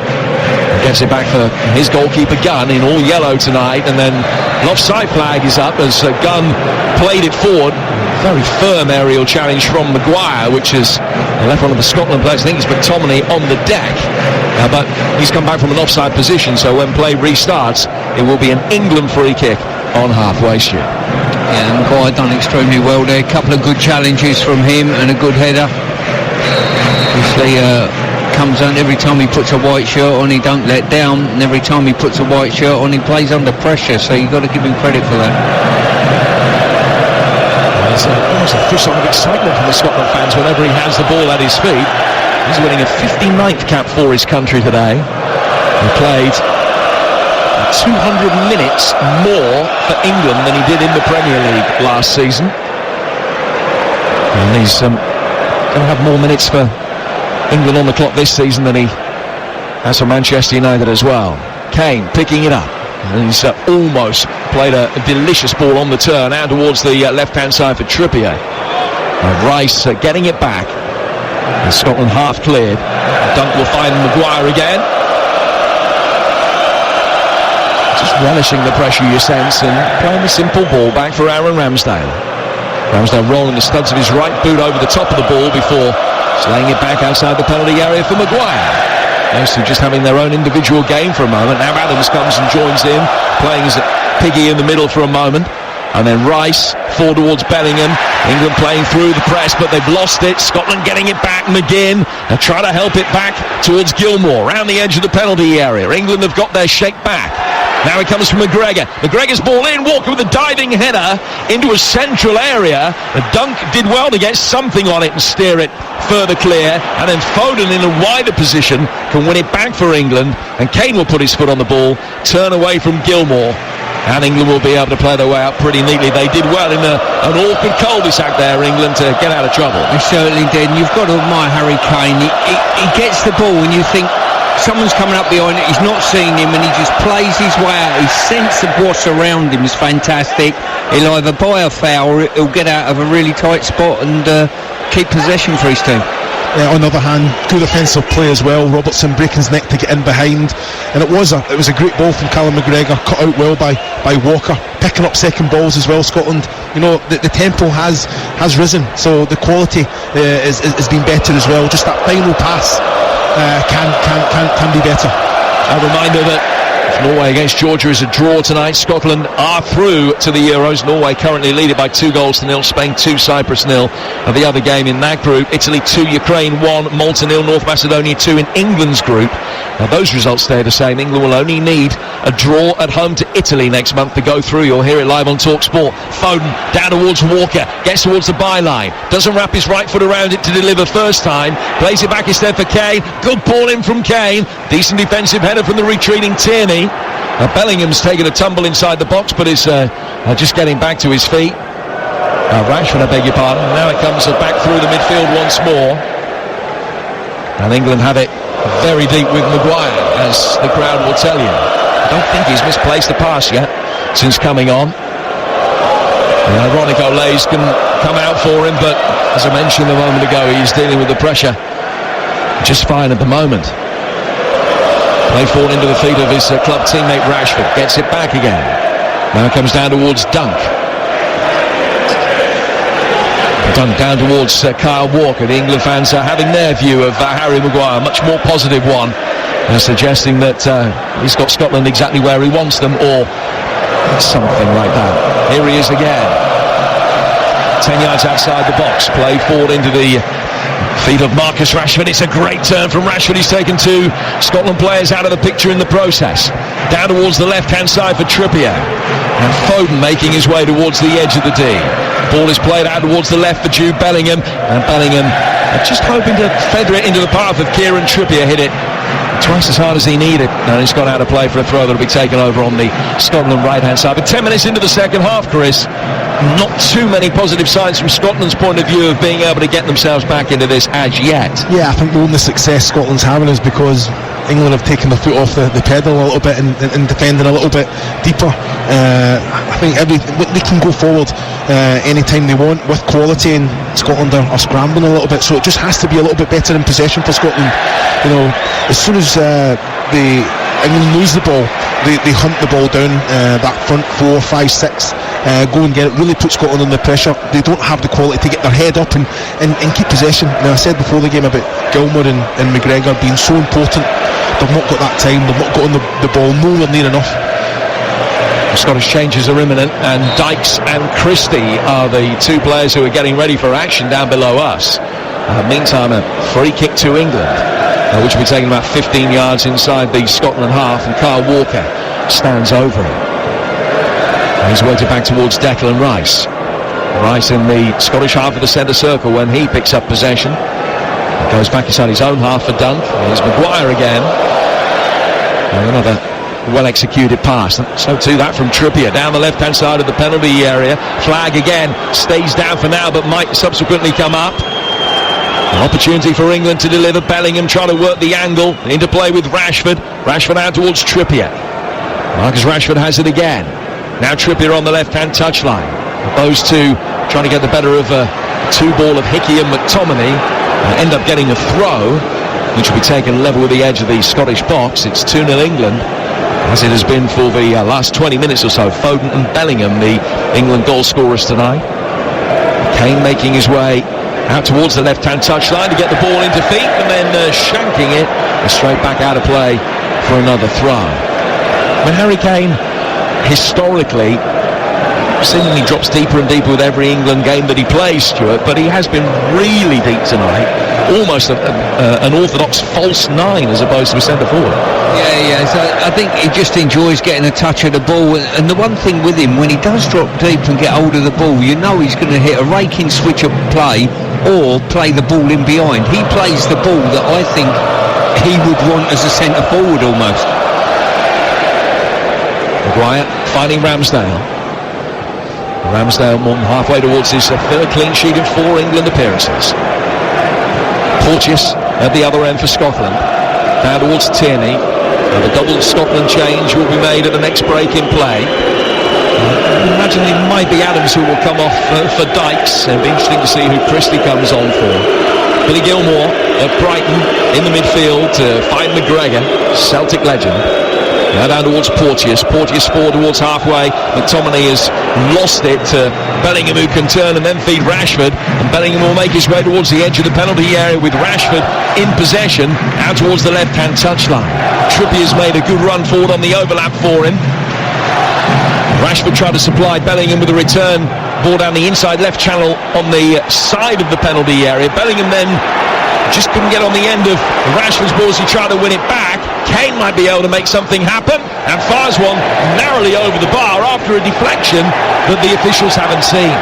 gets it back for his goalkeeper Gunn in all yellow tonight, and then an offside flag is up as Gunn played it forward. Very firm aerial challenge from Maguire, which has left one of the Scotland players, I think it's McTominay, on the deck. But he's come back from an offside position, so when play restarts, it will be an England free kick on halfway strip. Yeah, Maguire done extremely well there. A couple of good challenges from him and a good header. Obviously, comes on every time he puts a white shirt on, he don't let down, and every time he puts a white shirt on, he plays under pressure, so you've got to give him credit for that. There's almost a frisson of excitement from the Scotland fans whenever he has the ball at his feet. He's winning a 59th cap for his country today. He played 200 minutes more for England than he did in the Premier League last season, and he's going to have more minutes for England on the clock this season than he has for Manchester United as well. Kane picking it up, and he's almost played a delicious ball on the turn out towards the left-hand side for Trippier. Rice getting it back, and Scotland half cleared. Dunk will find Maguire again, just relishing the pressure you sense and playing the simple ball back for Aaron Ramsdale. Ramsdale rolling the studs of his right boot over the top of the ball before laying it back outside the penalty area for Maguire. Those two just having their own individual game for a moment. Now Adams comes and joins in, playing as a Piggy in the middle for a moment, and then Rice forward towards Bellingham. England playing through the press, but they've lost it. Scotland getting it back. McGinn and trying to help it back towards Gilmour around the edge of the penalty area. England have got their shake back. Now it comes from McGregor. McGregor's ball in. Walker with a diving header into a central area. The Dunk did well to get something on it and steer it further clear. And then Foden in a wider position can win it back for England. And Kane will put his foot on the ball, turn away from Gilmour. And England will be able to play their way out pretty neatly. They did well in an awkward cul-de-sac there, England, to get out of trouble. They certainly did. And you've got to admire Harry Kane. He gets the ball and you think, someone's coming up behind it, he's not seeing him, and he just plays his way out. His sense of what's around him is fantastic. He'll either buy a foul or he'll get out of a really tight spot and keep possession for his team. On the other hand, good offensive play as well. Robertson breaking his neck to get in behind, and it was a great ball from Callum McGregor, cut out well by Walker, picking up second balls as well. Scotland, the tempo has risen, so the quality has been better as well. Just that final pass can be better. A reminder that if Norway against Georgia is a draw tonight, Scotland are through to the Euros. Norway currently leading by 2-0, Spain 2, Cyprus 0. And the other game in that group, Italy 2, Ukraine 1, Malta 0, North Macedonia 2 in England's group. Now those results stay the same. England will only need a draw at home to Italy next month to go through. You'll hear it live on TalkSport. Foden down towards Walker, gets towards the byline, doesn't wrap his right foot around it to deliver first time, plays it back instead for Kane. Good ball in from Kane, decent defensive header from the retreating Tierney. Bellingham's taken a tumble inside the box, but is just getting back to his feet. Rashford, I beg your pardon. Now it comes back through the midfield once more, and England have it very deep with Maguire, as the crowd will tell you. I don't think he's misplaced the pass yet since coming on. The ironic Olays can come out for him, but as I mentioned a moment ago, he's dealing with the pressure just fine at the moment. Play forward into the feet of his club teammate Rashford, gets it back again. Now it comes down towards Dunk. Dunk down towards Kyle Walker. The England fans are having their view of Harry Maguire, a much more positive one, suggesting that he's got Scotland exactly where he wants them, or something like that. Here he is again. 10 yards outside the box. Play forward into the feet of Marcus Rashford. It's a great turn from Rashford. He's taken two Scotland players out of the picture in the process. Down towards the left-hand side for Trippier. And Foden making his way towards the edge of the D. Ball is played out towards the left for Jude Bellingham. And Bellingham just hoping to feather it into the path of Kieran Trippier. Hit it twice as hard as he needed. And it's gone out of play for a throw that'll be taken over on the Scotland right-hand side. But 10 minutes into the second half, Chris, not too many positive signs from Scotland's point of view of being able to get themselves back into this as yet. Yeah, I think the only success Scotland's having is because England have taken their foot off the pedal a little bit and defending a little bit deeper. I think they can go forward anytime they want with quality, and Scotland are scrambling a little bit, so it just has to be a little bit better in possession for Scotland. You know, as soon as England lose the ball, they hunt the ball down, that front 4, 5, 6, go and get it, really put Scotland under pressure. They don't have the quality to get their head up and keep possession. Now, I said before the game about Gilmour and McGregor being so important. They've not got that time, they've not got on the ball nowhere near enough. The Scottish changes are imminent, and Dykes and Christie are the two players who are getting ready for action down below us. Meantime, a free kick to England, which will be taken about 15 yards inside the Scotland half, and Kyle Walker stands over him. And he's worked it back towards Declan Rice. Rice in the Scottish half of the centre circle when he picks up possession. Goes back inside his own half for Dunk. Here's Maguire again. And another well-executed pass. So too that from Trippier down the left-hand side of the penalty area. Flag again. Stays down for now, but might subsequently come up. An opportunity for England to deliver. Bellingham trying to work the angle. Into play with Rashford. Rashford out towards Trippier. Marcus Rashford has it again. Now Trippier on the left-hand touchline. Those two trying to get the better of a two-ball of Hickey and McTominay. End up getting a throw, which will be taken level with the edge of the Scottish box. It's 2-0 England, as it has been for the last 20 minutes or so. Foden and Bellingham, the England goal scorers tonight. Kane making his way out towards the left-hand touchline to get the ball into feet, and then shanking it straight back out of play for another throw. When Harry Kane, historically, seemingly drops deeper and deeper with every England game that he plays, Stuart, but he has been really deep tonight, almost an orthodox false 9 as opposed to a centre forward. Yeah, so I think he just enjoys getting a touch of the ball, and the one thing with him, when he does drop deep and get hold of the ball, you know he's going to hit a raking switch of play or play the ball in behind. He plays the ball that I think he would want as a centre forward almost. Maguire finding Ramsdale. Ramsdale more than halfway towards his third clean sheet in 4 England appearances. Porteous at the other end for Scotland. Down towards Tierney. The double Scotland change will be made at the next break in play. I imagine it might be Adams who will come off for Dykes. It'll be interesting to see who Christie comes on for. Billy Gilmour at Brighton in the midfield to find McGregor, Celtic legend. Now down towards Porteous. Porteous forward towards halfway. McTominay has lost it to Bellingham, who can turn and then feed Rashford. And Bellingham will make his way towards the edge of the penalty area with Rashford in possession out towards the left-hand touchline. Trippier's made a good run forward on the overlap for him. Rashford tried to supply Bellingham with a return ball down the inside left channel on the side of the penalty area. Bellingham then just couldn't get on the end of Rashford's ball as he tried to win it back. Kane might be able to make something happen and fires one narrowly over the bar after a deflection that the officials haven't seen.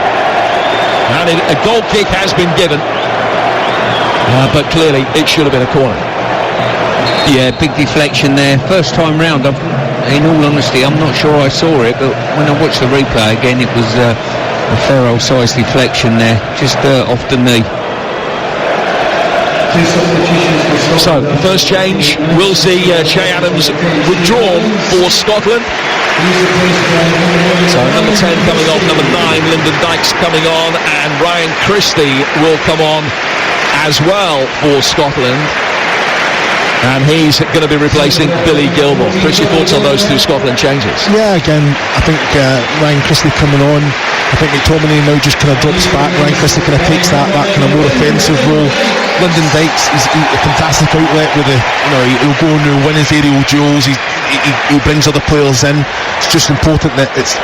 And a goal kick has been given, but clearly it should have been a corner. Yeah, big deflection there. First time round, in all honesty, I'm not sure I saw it, but when I watched the replay again, it was a fair old size deflection there, just off the knee. So, the first change, we'll see Che Adams withdrawn for Scotland. So, number 10 coming off, number 9, Lyndon Dykes coming on, and Ryan Christie will come on as well for Scotland. And he's going to be replacing Billy Gilmour. Chris, your thoughts on those two Scotland changes? Yeah, again, I think Ryan Christie coming on. I think McTominay now just kind of drops back. Ryan Christie kind of takes that kind of more offensive role. Lyndon Dykes is a fantastic outlet with he'll go and he'll win his aerial duels. He brings other players in. It's just important that it's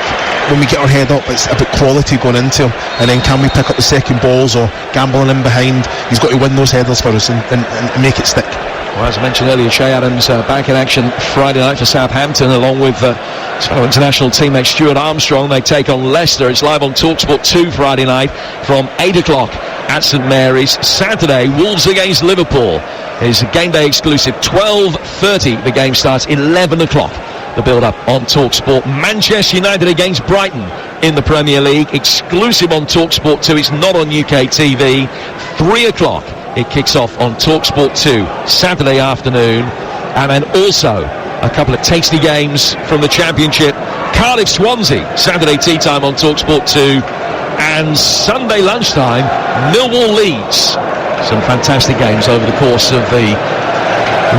when we get our head up, it's about quality going into him, and then can we pick up the second balls or gambling in behind. He's got to win those headers for us and make it stick. Well, as I mentioned earlier, Che Adams back in action Friday night for Southampton, along with international teammate Stuart Armstrong. They take on Leicester. It's live on TalkSport 2 Friday night from 8 o'clock at St Mary's. Saturday, Wolves against Liverpool is a game day exclusive. 12:30 the game starts, 11 o'clock the build-up on TalkSport. Manchester United against Brighton in the Premier League, exclusive on TalkSport 2. It's not on UK TV. 3 o'clock it kicks off on TalkSport 2 Saturday afternoon. And then also a couple of tasty games from the Championship. Cardiff Swansea, Saturday tea time on TalkSport 2. And Sunday lunchtime, Millwall Leeds. Some fantastic games over the course of the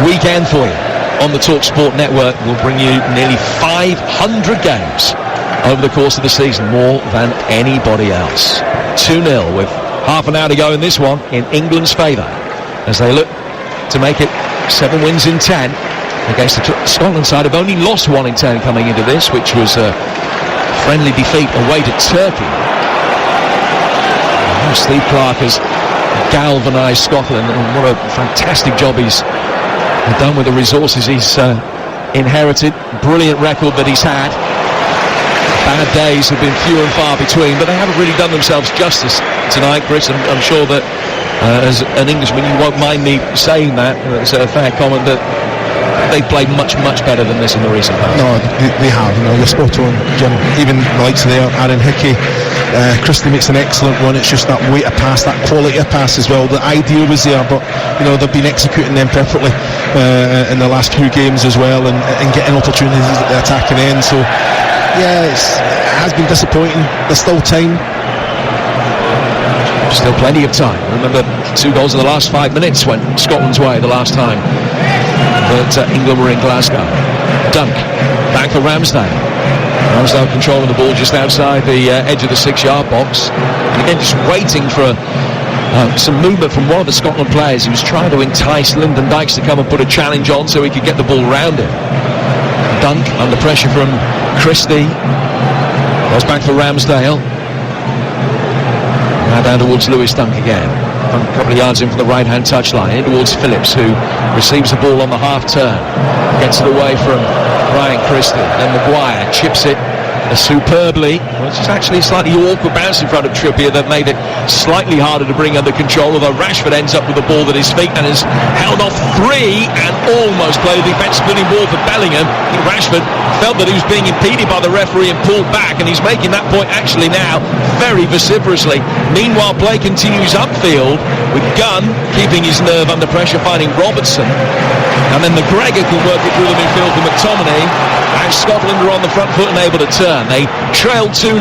weekend for you. On the TalkSport network, we'll bring you nearly 500 games over the course of the season, more than anybody else. 2-0 with half an hour to go in this one in England's favour, as they look to make it 7 wins in 10 against the Scotland side. Have only lost 1 in 10 coming into this, which was a friendly defeat away to Turkey. Steve Clarke has galvanised Scotland, and what a fantastic job he's done with the resources he's inherited. Brilliant record that he's had. Bad days have been few and far between, but they haven't really done themselves justice tonight, Chris. I'm sure that as an Englishman you won't mind me saying that. It's a fair comment that they've played much, much better than this in the recent past. No, they have. You're spot on, Jim. Even the likes of Aaron Hickey, Christie makes an excellent run. It's just that way to pass, that quality of pass as well. The idea was there, but they've been executing them perfectly in the last few games as well, and getting opportunities at the attacking end. So yeah, it has been disappointing. There's still time. Still plenty of time. Remember, 2 goals in the last 5 minutes went Scotland's way the last time that England were in Glasgow. Dunk back for Ramsdale. Ramsdale controlling the ball just outside the edge of the 6-yard box, and again just waiting for some movement from one of the Scotland players. He was trying to entice Lyndon Dykes to come and put a challenge on so he could get the ball round him. Dunk under pressure from Christie. Goes back for Ramsdale. Now down towards Lewis Dunk again. A couple of yards in from the right-hand touchline. In towards Phillips, who receives the ball on the half-turn. Gets it away from Ryan Christie. Then Maguire chips it superbly. Well, it's actually a slightly awkward bounce in front of Trippier that made it slightly harder to bring under control, although Rashford ends up with the ball at his feet and has held off 3 and almost played a defence-splitting ball for Bellingham. I think Rashford felt that he was being impeded by the referee and pulled back, and he's making that point actually now very vociferously. Meanwhile, play continues upfield with Gunn keeping his nerve under pressure, finding Robertson, and then McGregor can work it through the midfield for McTominay, and Scotland are on the front foot and able to turn. They trailed 2-0.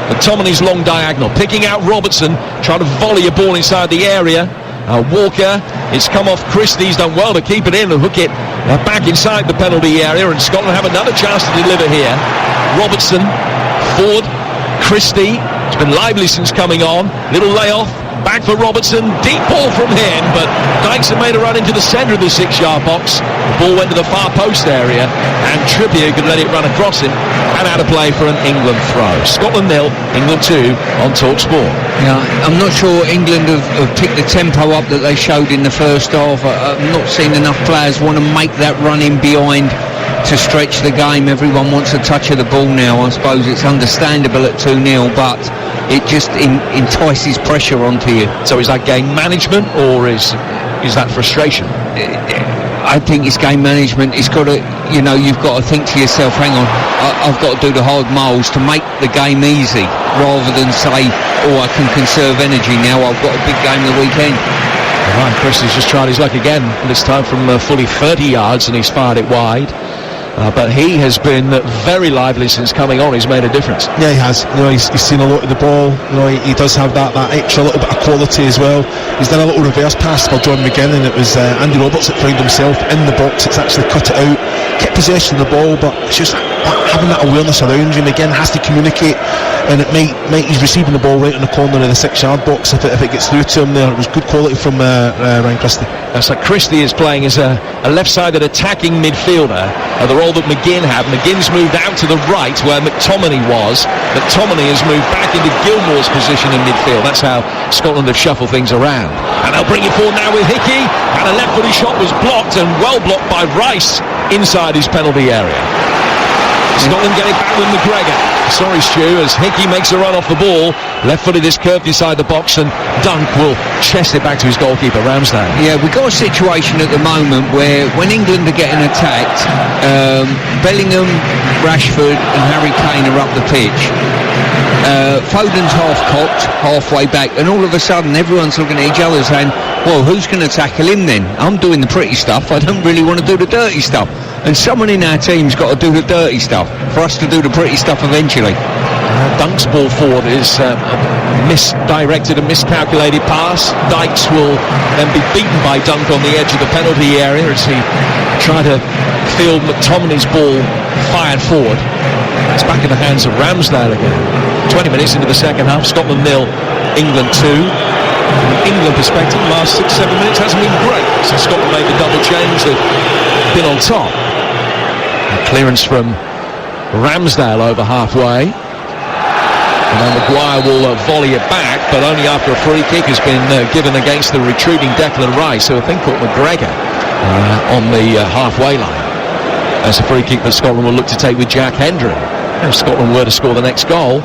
McTominay's long diagonal, picking out Robertson, trying to volley a ball inside the area. Walker, it's come off Christie. He's done well to keep it in and hook it back inside the penalty area, and Scotland have another chance to deliver here. Robertson, Ford, Christie. It's been lively since coming on. Little layoff. Back for Robertson, deep ball from him, but Dykes had made a run into the centre of the 6-yard box. The ball went to the far post area, and Trippier could let it run across him, and out of play for an England throw. Scotland 0, England 2 on TalkSport. Yeah, I'm not sure England have picked the tempo up that they showed in the first half. I've not seen enough players want to make that run in behind to stretch the game. Everyone wants a touch of the ball now. I suppose it's understandable at 2-0, but it just entices pressure onto you. So is that game management, or is that frustration? I think it's game management. It's got to, you've got to think to yourself, hang on, I've got to do the hard miles to make the game easy, rather than say, I can conserve energy now, I've got a big game the weekend. Ryan Christie's just tried his luck again, this time from fully 30 yards, and he's fired it wide. But he has been very lively since coming on. He's made a difference. Yeah, he has. He's seen a lot of the ball. He does have that extra little bit of quality as well. He's done a little reverse pass for John McGinn, and it was Andy Roberts that found himself in the box. It's actually cut it out, kept possession of the ball, but it's just that having that awareness around you, and again has to communicate, and it might he's receiving the ball right in the corner of the 6-yard box if it gets through to him there. It was good quality from Ryan Christie. That's like Christie is playing as a left-sided attacking midfielder, the role that McGinn had. McGinn's moved out to the right where McTominay was. McTominay has moved back into Gilmore's position in midfield. That's how Scotland have shuffled things around. And they'll bring it forward now with Hickey, and a left-footed shot was blocked, and well blocked by Rice inside his penalty area. Scotland get it back with McGregor. Sorry, Stu, as Hickey makes a run off the ball. Left-footed is curved inside the box, and Dunk will chest it back to his goalkeeper, Ramsdale. Yeah, we've got a situation at the moment where when England are getting attacked, Bellingham, Rashford and Harry Kane are up the pitch. Foden's half-cocked, halfway back, and all of a sudden everyone's looking at each other saying, well, who's going to tackle him then? I'm doing the pretty stuff, I don't really want to do the dirty stuff. And someone in our team's got to do the dirty stuff for us to do the pretty stuff eventually. Dunk's ball forward is a misdirected and miscalculated pass. Dykes will then be beaten by Dunk on the edge of the penalty area as he tried to field McTominay's ball fired forward. It's back in the hands of Ramsdale again. 20 minutes into the second half, Scotland 0, England 2. From an England perspective, the last 6-7 minutes hasn't been great since Scotland made the double change. They've been on top. A clearance from Ramsdale over halfway. And then Maguire will volley it back, but only after a free kick has been given against the retreating Declan Rice. So I think put McGregor on the halfway line. That's a free kick that Scotland will look to take with Jack Hendry. If Scotland were to score the next goal,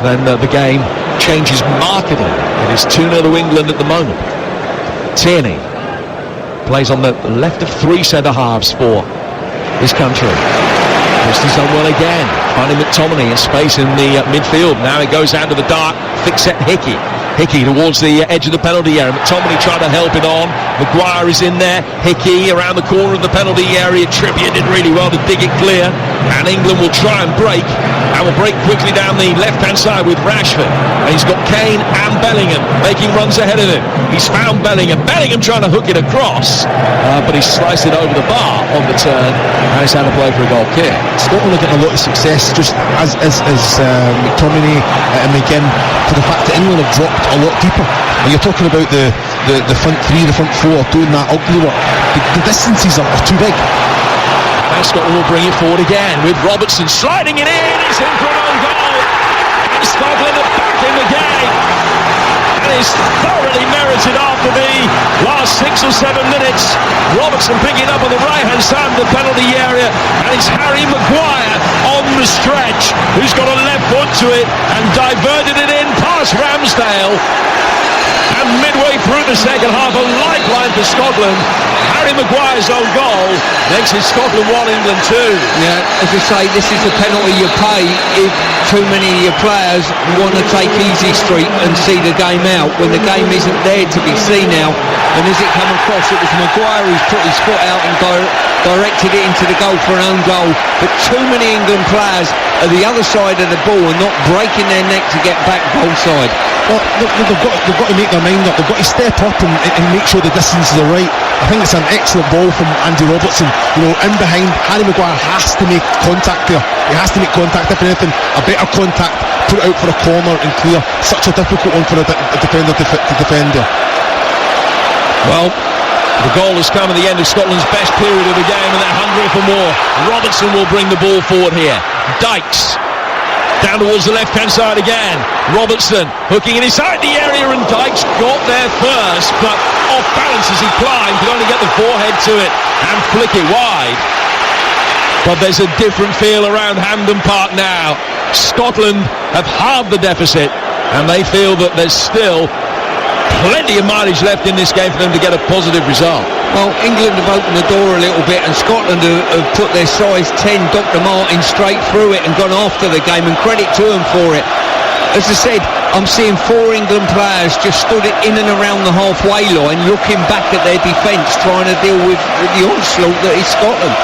then the game changes markedly. It is 2-0 to England at the moment. Tierney plays on the left of three centre-halves for this country. Christie's done well again, finding McTominay in space in the midfield. Now it goes out to the dark, thick-set Hickey. Hickey towards the edge of the penalty area. McTominay trying to help it on. Maguire is in there. Hickey around the corner of the penalty area. Trippier did really well to dig it clear. And England will try and break. And will break quickly down the left-hand side with Rashford. And he's got Kane and Bellingham making runs ahead of him. He's found Bellingham. Bellingham trying to hook it across. But he sliced it over the bar on the turn. And he's had to play for a goal kick. Scotland are getting a lot of success just as McTominay and again for the fact that England have dropped a lot deeper. When you're talking about the front three, the front four doing that ugly work, the distances are too big. Now Scotland will bring it forward again with Robertson sliding it in. It's in for an own goal. And Scotland are back in the game. And it's thoroughly merited after the last 6 or 7 minutes. Robertson picking up on the right-hand side of the penalty area. And it's Harry Maguire on the stretch who's got a left foot to it and diverted it in past Ramsdale. And midway through the second half, a lifeline for Scotland. Harry Maguire's own goal makes it Scotland 1, England 2. Yeah, as I say, this is the penalty you pay if too many of your players want to take easy street and see the game out when the game isn't there to be seen out. And as it came across, it was Maguire who's put his foot out and directed it into the goal for an own goal. But too many England players are the other side of the ball and not breaking their neck to get back goal side. Well, they've got to make their mind up. They've got to step up and make sure the distances are right. I think it's an excellent ball from Andy Robertson. You know, in behind, Harry Maguire has to make contact there. He has to make contact. If anything, a better contact, put it out for a corner and clear. Such a difficult one for a defender to defend there. Well, the goal has come at the end of Scotland's best period of the game, and they're hungry for more. Robertson will bring the ball forward here. Dykes down towards the left-hand side again. Robertson hooking it inside the area, and Dykes got there first, but off balance as he climbed, could only get the forehead to it and flick it wide. But there's a different feel around Hampden Park now. Scotland have halved the deficit, and they feel that there's still plenty of mileage left in this game for them to get a positive result. Well, England have opened the door a little bit, and Scotland have put their size 10 Dr. Martin straight through it and gone after the game, and credit to them for it. As I said, I'm seeing 4 England players just stood in and around the halfway line looking back at their defence, trying to deal with the onslaught that is Scotland.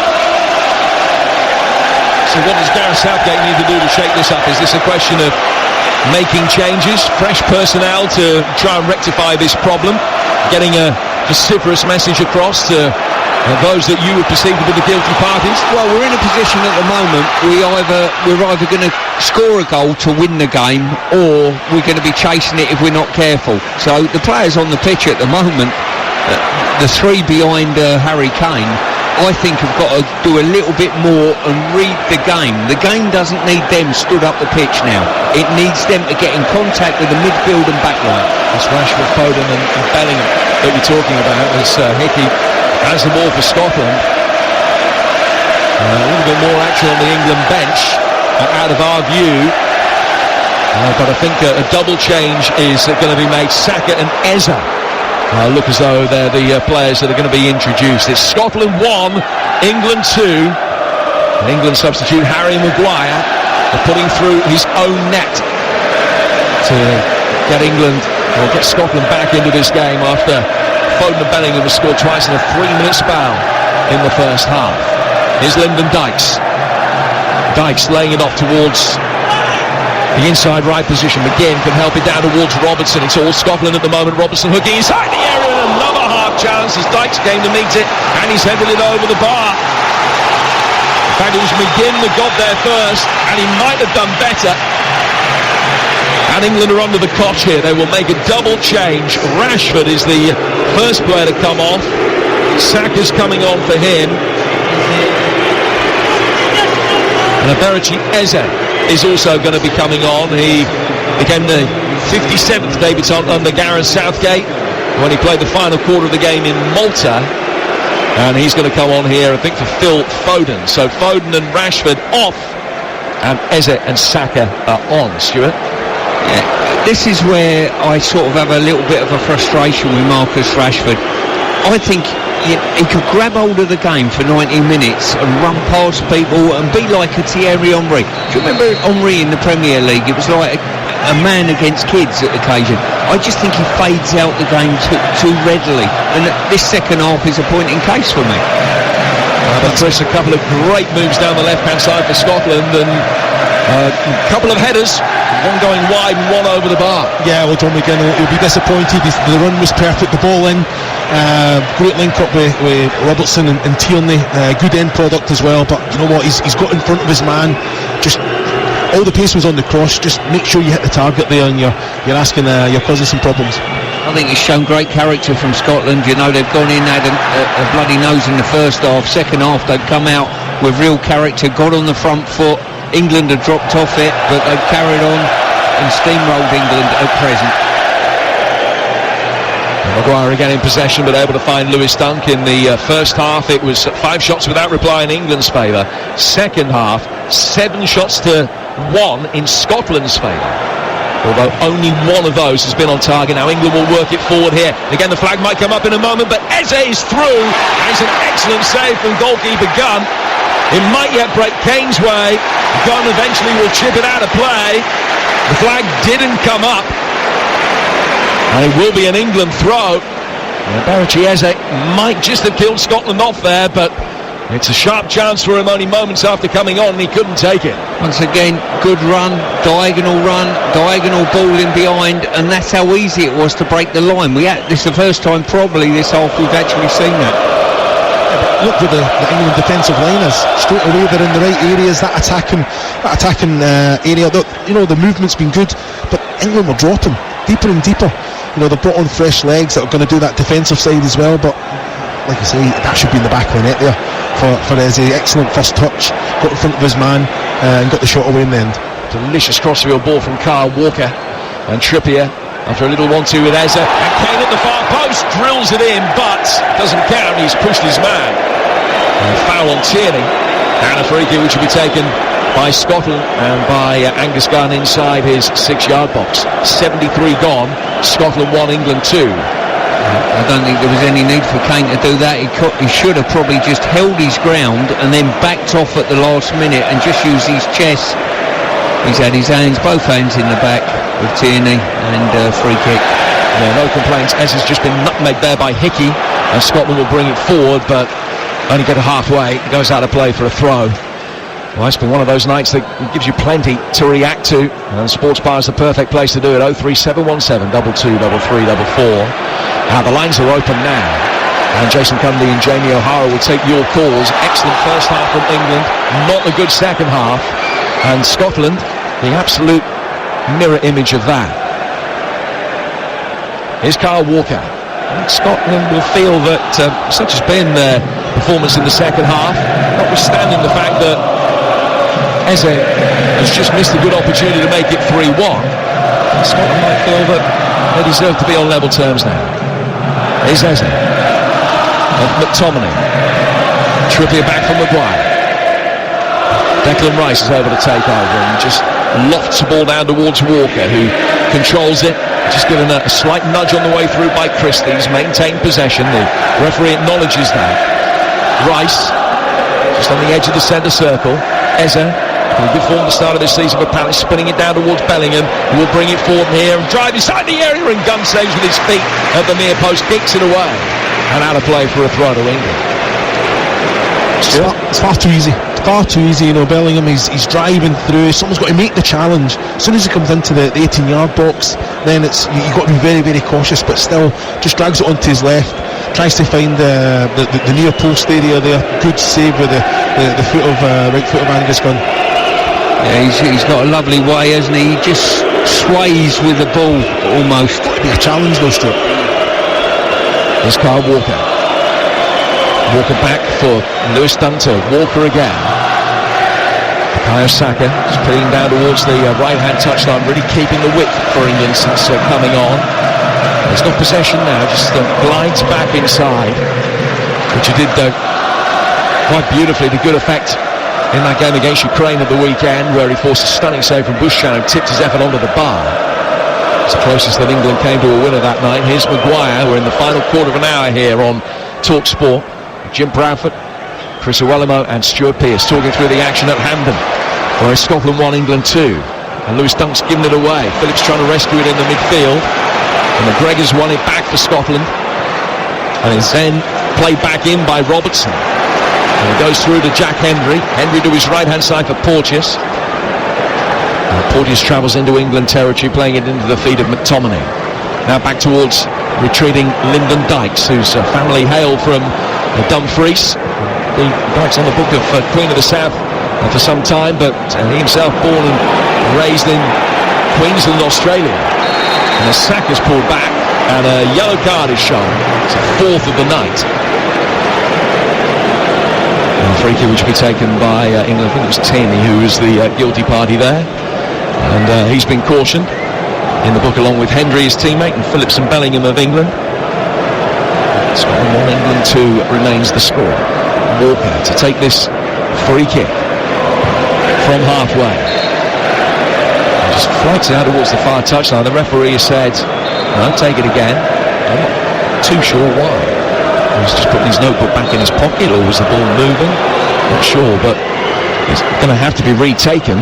So what does Gareth Southgate need to do to shake this up? Is this a question of making changes, fresh personnel to try and rectify this problem, getting a vociferous message across to those that you would perceive to be the guilty parties? Well, we're in a position at the moment we're either going to score a goal to win the game, or we're going to be chasing it if we're not careful. So the players on the pitch at the moment, the three behind Harry Kane, I think have got to do a little bit more and read the game. The game doesn't need them stood up the pitch now. It needs them to get in contact with the midfield and backline. It's Rashford, Foden and Bellingham that we're talking about as Hickey has the ball for Scotland. A little bit more action on the England bench out of our view. But I think a double change is going to be made. Saka and Eze look as though they're the players that are going to be introduced. It's Scotland 1, England 2. And England substitute Harry Maguire putting through his own net to get England, or get Scotland back into this game after Foden and Bellingham have scored twice in a 3-minute spell in the first half. Here's Lyndon Dykes. Dykes laying it off towards the inside right position. McGinn can help it down towards Robertson. It's all Scotland at the moment. Robertson hooking inside the area, and another half chance as Dykes came to meet it, and he's headed it over the bar. In fact, it was McGinn that got there first, and he might have done better. And England are under the cosh here. They will make a double change. Rashford is the first player to come off. Saka's coming on for him. And Aberici Eze is also going to be coming on. He became the 57th debutant under Gareth Southgate when he played the final quarter of the game in Malta. And he's going to come on here, I think, for Phil Foden. So Foden and Rashford off, and Eze and Saka are on. Stuart? Yeah, this is where I sort of have a little bit of a frustration with Marcus Rashford. I think he could grab hold of the game for 90 minutes and run past people and be like a Thierry Henry. Do you remember Henry in the Premier League? It was like a man against kids at occasion. I just think he fades out the game too readily, and this second half is a point in case for me. But Chris, a couple of great moves down the left-hand side for Scotland, and a couple of headers, one going wide and one over the bar. Yeah, well, John McGinn will be disappointed. The run was perfect, the ball in. Great link up with Robertson and Tierney. Good end product as well, but you know what, he's got in front of his man. Just all the pace was on the cross. Just make sure you hit the target there, and you're causing some problems. I think it's shown great character from Scotland. You know, they've gone in, had a bloody nose in the first half. Second half, they've come out with real character, got on the front foot. England have dropped off it, but they've carried on and steamrolled England at present. Maguire again in possession, but able to find Lewis Dunk. In the first half, it was 5 shots without reply in England's favour. Second half, 7 shots to 1 in Scotland's favour, although only one of those has been on target. Now England will work it forward here. Again, the flag might come up in a moment, but Eze is through, and it's an excellent save from goalkeeper Gunn. It might yet break Kane's way. Gunn eventually will chip it out of play. The flag didn't come up, and it will be an England throw. Aberici Eze might just have killed Scotland off there, but it's a sharp chance for him only moments after coming on, and he couldn't take it. Once again, good run, diagonal ball in behind, and that's how easy it was to break the line. This is the first time probably this half we've actually seen that. Look where the England defensive line is. Straight away they're in the right areas. That attacking area. The movement's been good, but England were dropping deeper and deeper. They've brought on fresh legs that are going to do that defensive side as well. But like I say, that should be in the back of the net there for Eze. Excellent first touch, got in front of his man and got the shot away in the end. Delicious crossfield ball from Kyle Walker, and Trippier after a little 1-2 with Eze, and Kane at the far post drills it in, but doesn't count. He's pushed his man. And a foul on Tierney, and a free kick which will be taken by Scotland and by Angus Gunn inside his 6-yard box. 73 gone, Scotland 1, England 2. I don't think there was any need for Kane to do that. He should have probably just held his ground and then backed off at the last minute and just used his chest. He's had his hands, both hands in the back with Tierney, and free kick. Yeah, no complaints. Eze's just been nutmegged there by Hickey, and Scotland will bring it forward, but only get halfway. It goes out of play for a throw. Well, it's been one of those nights that gives you plenty to react to, and Sports Bar is the perfect place to do it. 03717 22 33 44. The lines are open now. And Jason Cundy and Jamie O'Hara will take your calls. Excellent first half from England, not a good second half. And Scotland, the absolute mirror image of that. Here's Kyle Walker. Scotland will feel that such has been their performance in the second half, notwithstanding the fact that Eze has just missed a good opportunity to make it 3-1. Scotland might feel that they deserve to be on level terms now. Here's Eze. McTominay. Trippier back from Maguire. Declan Rice is over to take over and just lofts the ball down towards Walker, who controls it. Just given a slight nudge on the way through by Christie's. Maintained possession. The referee acknowledges that. Rice just on the edge of the centre circle. Eze, in good form at the start of this season for Palace, spinning it down towards Bellingham, who will bring it forward here and drive inside the area, and gun saves with his feet at the near post, kicks it away, and out of play for a throw to England. It's far too easy. Far too easy, you know. Bellingham, he's driving through. Someone's got to make the challenge. As soon as he comes into the 18-yard box, then you've got to be very, very cautious. But still, just drags it onto his left. Tries to find the near post area there. Good save with the foot of right foot of Angus Gunn. Yeah, he's got a lovely way, hasn't he? He just sways with the ball almost. Got to be a challenge, though, Stuart. Here's Kyle Walker. Walker back for Lewis Dunter. Walker again. Bukayo Saka is putting down towards the right-hand touchline, really keeping the width for England since coming on. There's no possession now, just glides back inside, which he did quite beautifully, to good effect in that game against Ukraine at the weekend, where he forced a stunning save from Bushchan and tipped his effort onto the bar. It's the closest that England came to a winner that night. Here's Maguire. We're in the final quarter of an hour here on TalkSport. Jim Bradford, Chris Owellamo and Stuart Pearce talking through the action at Hampden, where Scotland 1, England 2. And Lewis Dunk's given it away. Phillips trying to rescue it in the midfield. And McGregor's won it back for Scotland. And it's then played back in by Robertson. And it goes through to Jack Hendry. Hendry to his right-hand side for Porteous. And Porteous travels into England territory, playing it into the feet of McTominay. Now back towards retreating Lyndon Dykes, whose family hail from Dumfries. The Dykes on the book of Queen of the South for some time, but he himself born and raised in Queensland, Australia. And a sack is pulled back and a yellow card is shown. It's the fourth of the night. And a free kick which will be taken by England. I think it was Tierney who was the guilty party there, and he's been cautioned in the book, along with Hendry, his teammate, and Phillips and Bellingham of England. Scotland 1, England 2 remains the score. Walker to take this free kick from halfway. Just flights out towards the far touchline. The referee has said, no, take it again. I'm not too sure why. He's just putting his notebook back in his pocket, or was the ball moving? Not sure, but it's going to have to be retaken.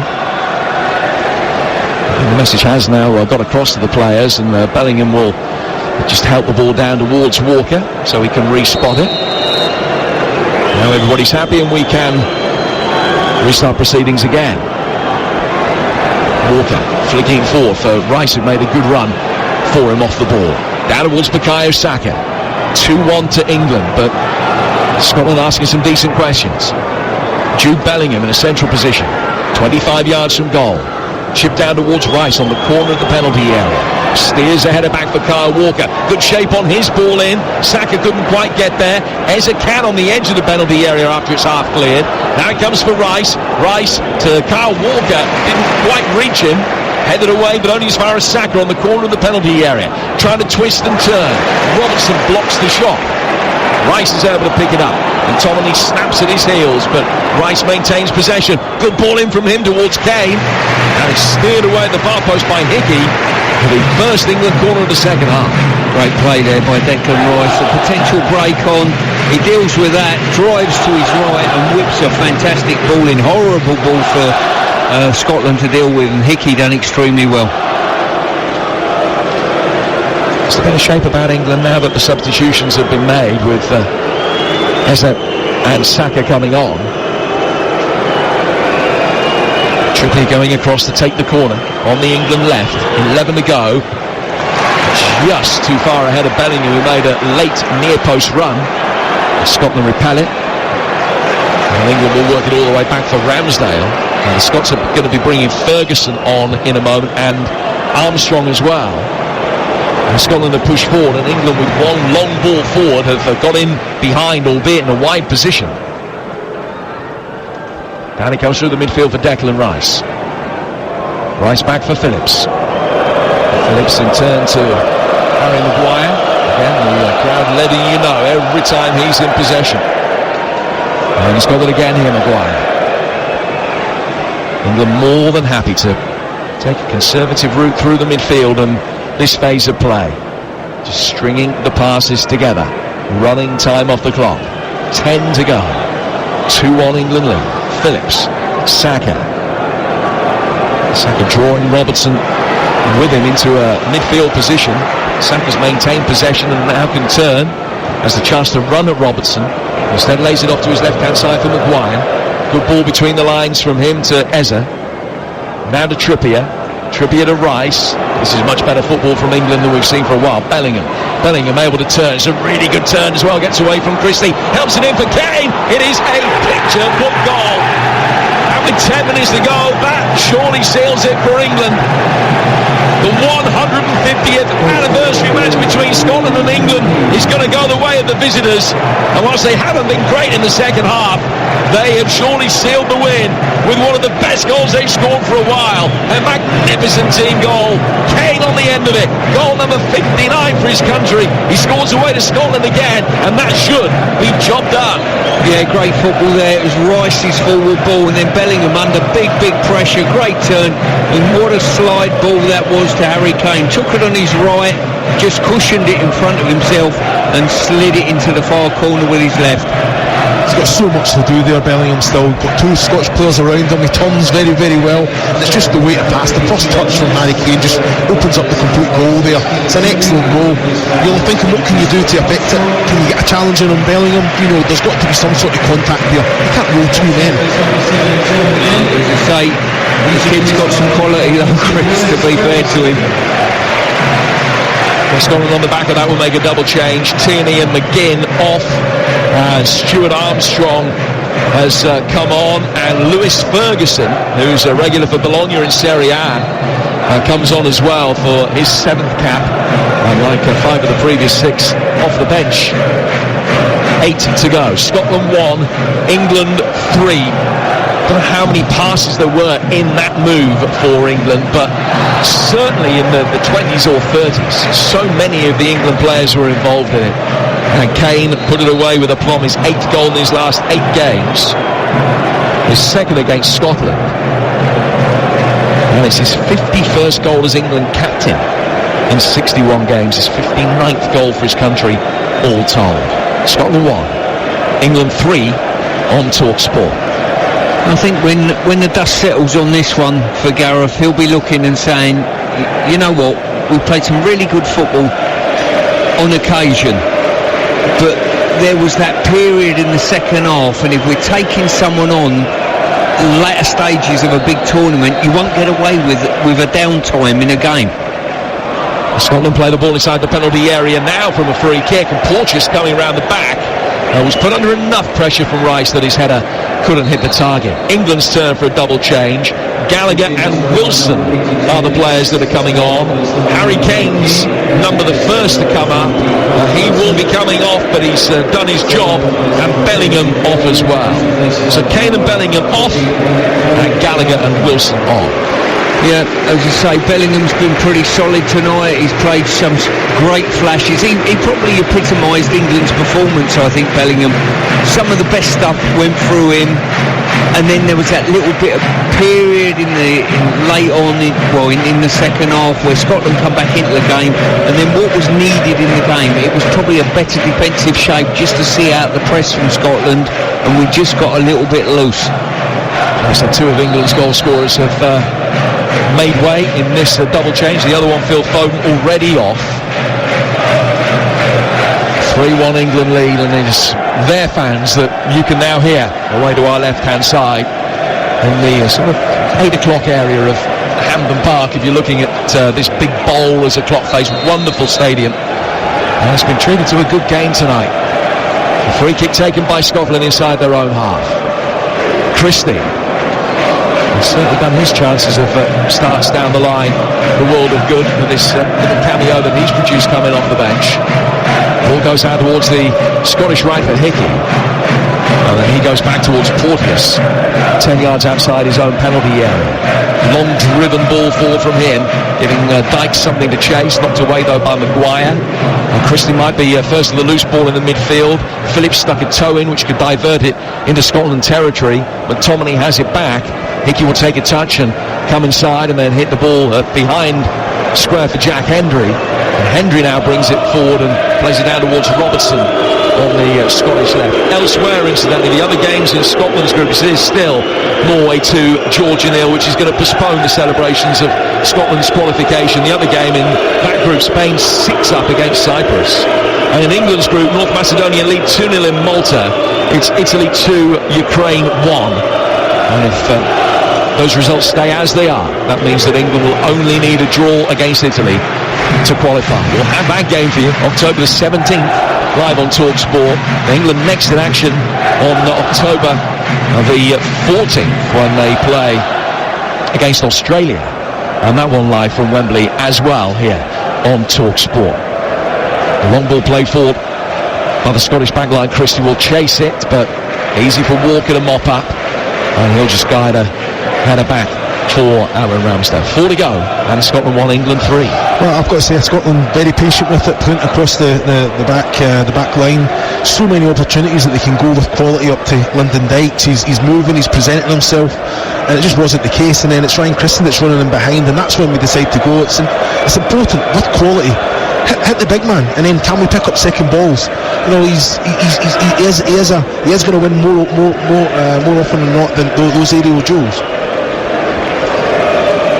The message has now got across to the players, and Bellingham will just help the ball down towards Walker so he can re-spot it. Now everybody's happy and we can restart proceedings again. Walker flicking forward for Rice, who made a good run for him off the ball. Down towards Bukayo Saka. 2-1 to England, but Scotland asking some decent questions. Jude Bellingham in a central position, 25 yards from goal. Chip down towards Rice on the corner of the penalty area. Steers the header back for Kyle Walker. Good shape on his ball in. Saka couldn't quite get there. Eze can on the edge of the penalty area after it's half cleared. Now it comes for Rice. Rice to Kyle Walker. Didn't quite reach him. Headed away, but only as far as Saka on the corner of the penalty area. Trying to twist and turn. Robertson blocks the shot. Rice is able to pick it up, and Tomlin snaps at his heels, but Rice maintains possession. Good ball in from him towards Kane, and it's steered away at the far post by Hickey for the first England corner of the second half. Great play there by Declan Rice. A potential break on. He deals with that, drives to his right and whips a fantastic ball in. Horrible ball for Scotland to deal with, and Hickey done extremely well. It's a bit of shape about England now that the substitutions have been made, with Eze and Saka coming on. Trippier going across to take the corner on the England left. 11 to go. just too far ahead of Bellingham, who made a late near-post run. Scotland repel it. And England will work it all the way back for Ramsdale. The Scots are going to be bringing Ferguson on in a moment, and Armstrong as well. And Scotland have pushed forward, and England with one long ball forward have got in behind, albeit in a wide position. Down he comes through the midfield for Declan Rice. Rice back for Phillips. Phillips in turn to Harry Maguire. Again, the crowd letting you know every time he's in possession. And he's got it again here, Maguire. England more than happy to take a conservative route through the midfield and this phase of play. Just stringing the passes together. Running time off the clock. 10 to go. 2-1 England lead. Phillips. Saka. Saka drawing Robertson with him into a midfield position. Saka's maintained possession and now can turn. Has the chance to run at Robertson. Instead lays it off to his left-hand side for Maguire. Good ball between the lines from him to Eze. Now to Trippier. Trippier to Rice. This is much better football from England than we've seen for a while. Bellingham able to turn. It's a really good turn as well. Gets away from Christie. Helps it in for Kane. It is a picture-book goal. And with 10 minutes to go, that surely seals it for England. The 150th anniversary match between Scotland and England is going to go the way of the visitors. And whilst they haven't been great in the second half, they have surely sealed the win with one of the best goals they've scored for a while. A magnificent team goal. Kane on the end of it. Goal number 59 for his country. He scores away to Scotland again, and that should be job done. Yeah, great football there. It was Rice's forward ball, and then Bellingham under big pressure. Great turn, and what a slide ball that was to Harry Kane. Took it on his right, just cushioned it in front of himself and slid it into the far corner with his left. He's got so much to do there, Bellingham still. Got two Scottish players around him. He turns very well. And it's just the way to pass. The first touch from Harry Kane just opens up the complete goal there. It's an excellent goal. You're thinking, what can you do to affect it? Can you get a challenge on Bellingham? You know, there's got to be some sort of contact there. You can't roll two men. As I say, this kid's got some quality though, Chris, to be fair to him. Scotland on the back of that will make a double change. Tierney and McGinn off. Stuart Armstrong has come on, and Lewis Ferguson, who's a regular for Bologna in Serie A, comes on as well for his 7th cap, like 5 of the previous 6 off the bench. 8 to go. Scotland 1, England 3. I don't know how many passes there were in that move for England, but certainly in the 20s or 30s, so many of the England players were involved in it. And Kane put it away with aplomb, his 8th goal in his last 8 games, his 2nd against Scotland, and it's his 51st goal as England captain in 61 games, his 59th goal for his country all told. Scotland 1, England 3 on TalkSport. I think when the dust settles on this one for Gareth, he'll be looking and saying, you know what, we played some really good football on occasion, but there was that period in the second half, and if we're taking someone on later stages of a big tournament, you won't get away with a downtime in a game. Scotland play the ball inside the penalty area now from a free kick, and Porteous coming around the back was put under enough pressure from Rice that his header couldn't hit the target. England's turn for a double change. Gallagher and Wilson are the players that are coming on. Harry Kane's number the first to come up. He will be coming off, but he's done his job, and Bellingham off as well. So Kane and Bellingham off, and Gallagher and Wilson on. Yeah, as you say, Bellingham's been pretty solid tonight. He's played some great flashes. He probably epitomised England's performance, I think, Bellingham. Some of the best stuff went through him, and then there was that little bit of period in the second half where Scotland come back into the game, and then what was needed in the game, it was probably a better defensive shape just to see out the press from Scotland, and we just got a little bit loose. So 2 of England's goal scorers have made way in this double change. The other one, Phil Foden, already off. 3-1 England lead, and it's their fans that you can now hear away to our left-hand side in the sort of 8 o'clock area of Hampden Park if you're looking at this big bowl as a clock face. Wonderful stadium. And it's been treated to a good game tonight. A free kick taken by Scotland inside their own half. Christie. He's certainly done his chances of starts down the line. The world of good for this little cameo that he's produced coming off the bench. Ball goes out towards the Scottish right for Hickey. And then he goes back towards Porteous, 10 yards outside his own penalty area. Long driven ball forward from him, giving Dykes something to chase, knocked away though by Maguire. Christie might be first of the loose ball in the midfield. Phillips stuck a toe in which could divert it into Scotland territory. McTominay has it back. Hickey will take a touch and come inside and then hit the ball behind square for Jack Hendry. And Hendry now brings it forward and plays it down towards Robertson on the Scottish left. Elsewhere, incidentally, the other games in Scotland's group is still Norway 2, Georgia 0, which is going to postpone the celebrations of Scotland's qualification. The other game in that group, Spain 6 up against Cyprus. And in England's group, North Macedonia lead 2-0 in Malta. It's Italy 2, Ukraine 1. And if those results stay as they are, that means that England will only need a draw against Italy to qualify. We'll have that game for you October the 17th live on TalkSport. England next in action on October the 14th when they play against Australia, and that one live from Wembley as well here on TalkSport. The long ball played forward by the Scottish backline. Christie will chase it, but easy for Walker to mop up, and he'll just guide a header back for Aaron Ramsdale. 4 to go, and Scotland 1, England 3. Well, I've got to say, Scotland very patient with it, playing across the back line. So many opportunities that they can go with quality up to Lyndon Dykes. He's moving, he's presenting himself, and it just wasn't the case. And then it's Ryan Christie that's running in behind, and that's when we decide to go. It's important with quality. Hit the big man, and then can we pick up second balls? You know, he is going to win more often than not than those aerial duels.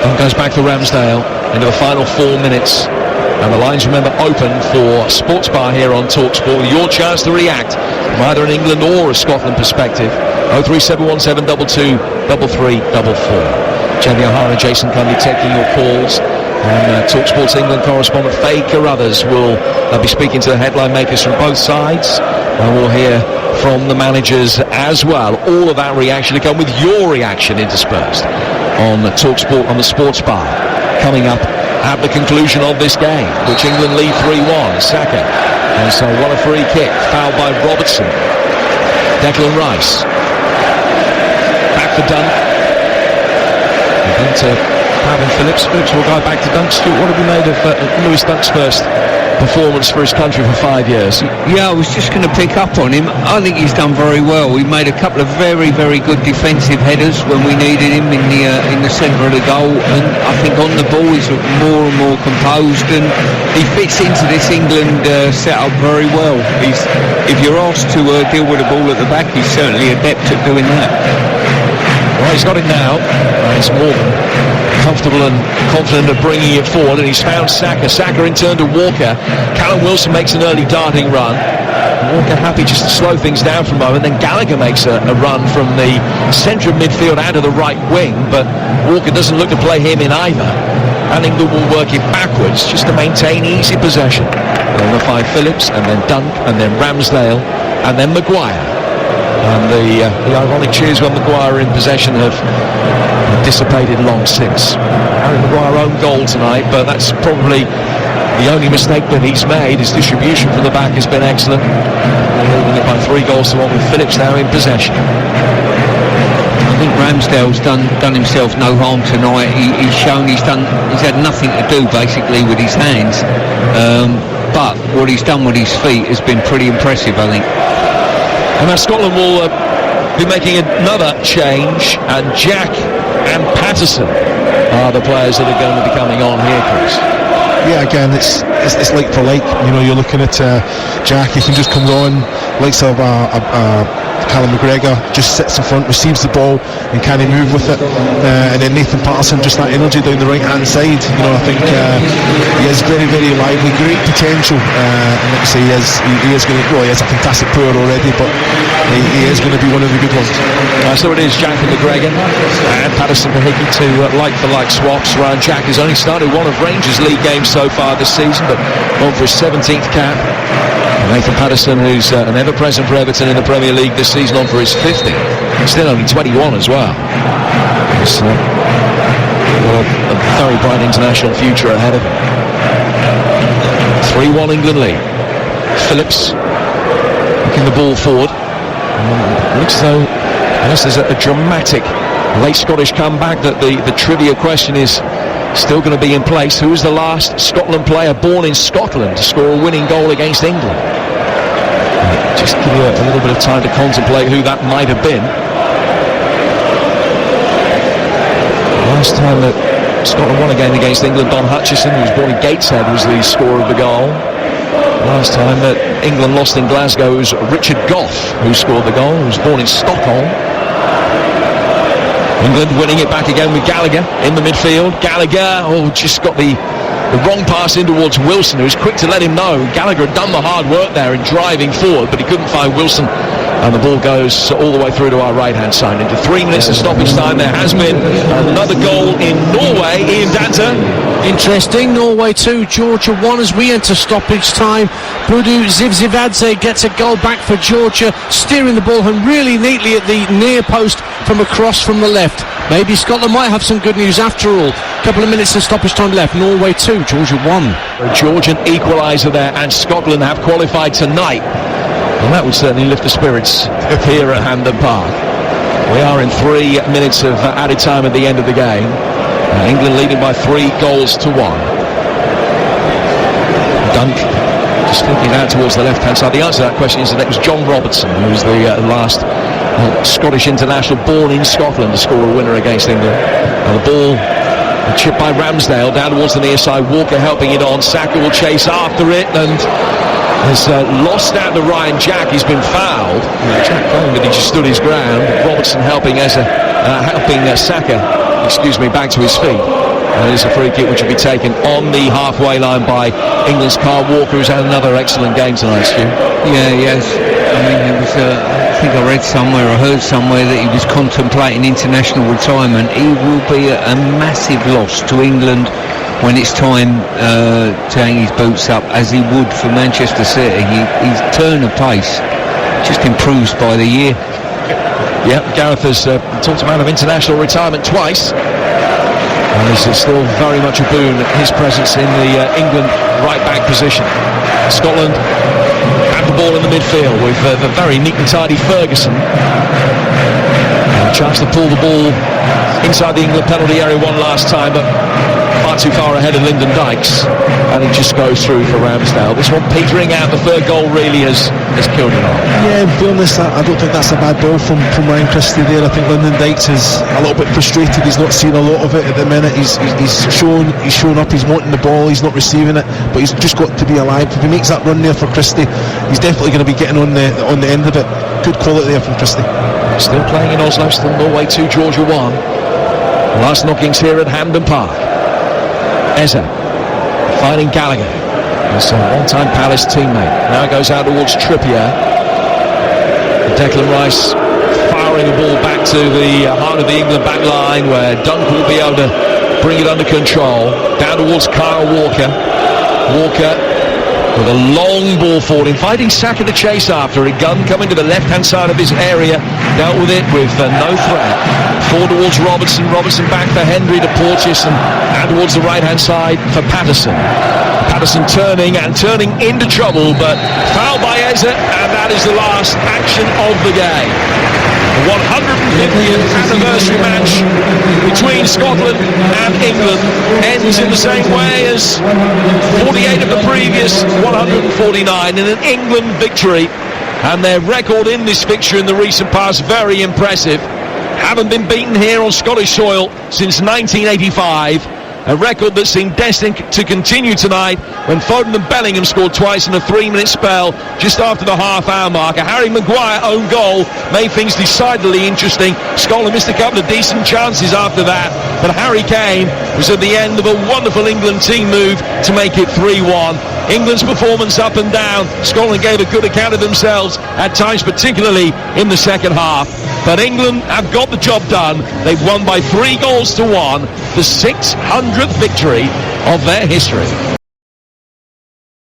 And goes back to Ramsdale into the final 4 minutes. And the lines, remember, open for Sports Bar here on TalkSport. Your chance to react from either an England or a Scotland perspective. 03717 22 3344. Jamie O'Hara and Jason Cundy taking your calls. And TalkSport's England correspondent Faye Carruthers will be speaking to the headline makers from both sides. And we'll hear from the managers as well. All of that reaction to come with your reaction interspersed on TalkSport on the Sports Bar. Coming up at the conclusion of this game, which England lead 3-1. Saka. And so what a free kick. Fouled by Robertson. Declan Rice. Back for Dunk. And then to Calvin Phillips. Phillips will go back to Dunk. Stuart, what have we made of Lewis Dunk's first performance for his country for 5 years? Yeah, I was just going to pick up on him. I think he's done very well. He made a couple of very, very good defensive headers when we needed him in the centre of the goal, and I think on the ball he's more and more composed, and he fits into this England setup very well. If you're asked to deal with the ball at the back, he's certainly adept at doing that. Well, he's got it now. He's more than comfortable and confident of bringing it forward, and he's found Saka. Saka in turn to Walker. Callum Wilson makes an early darting run. Walker happy just to slow things down for a moment. Then Gallagher makes a run from the centre of midfield out of the right wing, but Walker doesn't look to play him in either. And England will work it backwards just to maintain easy possession. They'll find Phillips, and then Dunk, and then Ramsdale, and then Maguire. And the ironic cheers when Maguire in possession have dissipated long since. Harry Maguire own goal tonight, but that's probably the only mistake that he's made. His distribution from the back has been excellent. They're holding it by 3 goals to 1 with Phillips now in possession. I think Ramsdale's done himself no harm tonight. He's shown he's had nothing to do basically with his hands, but what he's done with his feet has been pretty impressive, I think. And now Scotland will be making another change, and Jack and Patterson are the players that are going to be coming on here, Chris. Yeah, again, it's it's like for like. You know, you're looking at Jack. He can just come on, likes of Callum McGregor, just sits in front, receives the ball, and can he move with it? And then Nathan Patterson, just that energy down the right hand side. You know, I think he is very, very lively, great potential. And like I say, he is going to. Well, he has a fantastic player already, but he is going to be one of the good ones. So it is Jack and McGregor and Patterson for Hickey, two like-for-like swaps. Ryan Jack has only started one of Rangers' league games so far this season, but on for his 17th cap. Nathan Patterson, who's an ever-present for Everton in the Premier League this season, on for his 50th. He's still only 21 as well. He's got a very bright international future ahead of him. 3-1 England lead. Phillips looking the ball forward. Looks as though unless there's a dramatic late Scottish comeback, that the trivia question is still going to be in place. Who was the last Scotland player born in Scotland to score a winning goal against England? Just give you a little bit of time to contemplate who that might have been. Last time that Scotland won a game against England, Don Hutchison, who was born in Gateshead, was the scorer of the goal. Last time that England lost in Glasgow, it was Richard Gough who scored the goal. He was born in Stockholm. England winning it back again with Gallagher in the midfield. Gallagher, just got the wrong pass in towards Wilson, who was quick to let him know. Gallagher had done the hard work there in driving forward, but he couldn't find Wilson. And the ball goes all the way through to our right-hand side. Into 3 minutes of stoppage time, there has been another goal in Norway. Ian Danter. Interesting. Norway 2, Georgia 1 as we enter stoppage time. Budu Zivzivadze gets a goal back for Georgia, steering the ball home really neatly at the near post from across from the left. Maybe Scotland might have some good news after all. Couple of minutes of stoppage time left. Norway 2, Georgia 1. A Georgian equaliser there, and Scotland have qualified tonight. And that would certainly lift the spirits here at Hampden Park. We are in 3 minutes of added time at the end of the game. England leading by 3 goals to 1. Dunk just flicking out towards the left-hand side. The answer to that question is that it was John Robertson, who was the last Scottish international born in Scotland to score a winner against England. And the ball chipped by Ramsdale down towards the near side. Walker helping it on. Saka will chase after it and has lost out to Ryan Jack. He's been fouled. Jack claimed that he just stood his ground. Robertson helping Saka, back to his feet. And it's a free kick which will be taken on the halfway line by England's Carl Walker, who's had another excellent game tonight, Stu. Yeah, yes. I mean, it was, I think I read somewhere or heard somewhere that he was contemplating international retirement. He will be a massive loss to England when it's time to hang his boots up, as he would for Manchester City. His turn of pace just improves by the year. Yeah, Gareth has talked about international retirement twice. And this is still very much a boon, his presence in the England right-back position. Scotland have the ball in the midfield with the very neat and tidy Ferguson. Chance to pull the ball inside the England penalty area one last time, but far too far ahead of Lyndon Dykes, and it just goes through for Ramsdale. This one petering out. The third goal really has killed it off. Yeah, in fairness, I don't think that's a bad ball from Ryan Christie there. I think Lyndon Dykes is a little bit frustrated. He's not seen a lot of it at the minute. He's shown up. He's wanting the ball. He's not receiving it, but he's just got to be alive. If he makes that run there for Christie, he's definitely going to be getting on the end of it. Good quality there from Christie. Still playing in Oslo. Still Norway 2, Georgia 1. Last knockings here at Hampden Park. Eze finding Gallagher. He's a one-time Palace teammate. Now goes out towards Trippier. Declan Rice firing the ball back to the heart of the England back line, where Dunk will be able to bring it under control. Down towards Kyle Walker. Walker with a long ball forward, inviting Saka to chase after it. Gunn coming to the left-hand side of his area, dealt with it with no threat. Forward towards Robertson. Robertson back for Hendry to Porteous, and towards the right-hand side for Patterson. Patterson turning into trouble, but fouled by Eze, and that is the last action of the game. The 150th anniversary match between Scotland and England ends in the same way as 48 of the previous 149 in an England victory, and their record in this fixture in the recent past very impressive. Haven't been beaten here on Scottish soil since 1985. a record that seemed destined to continue tonight when Foden and Bellingham scored twice in a 3-minute spell just after the half-hour mark. A Harry Maguire own goal made things decidedly interesting. Scotland missed a couple of decent chances after that, but Harry Kane was at the end of a wonderful England team move to make it 3-1. England's performance up and down. Scotland gave a good account of themselves at times, particularly in the second half. But England have got the job done. They've won by 3-1, the 600th victory of their history.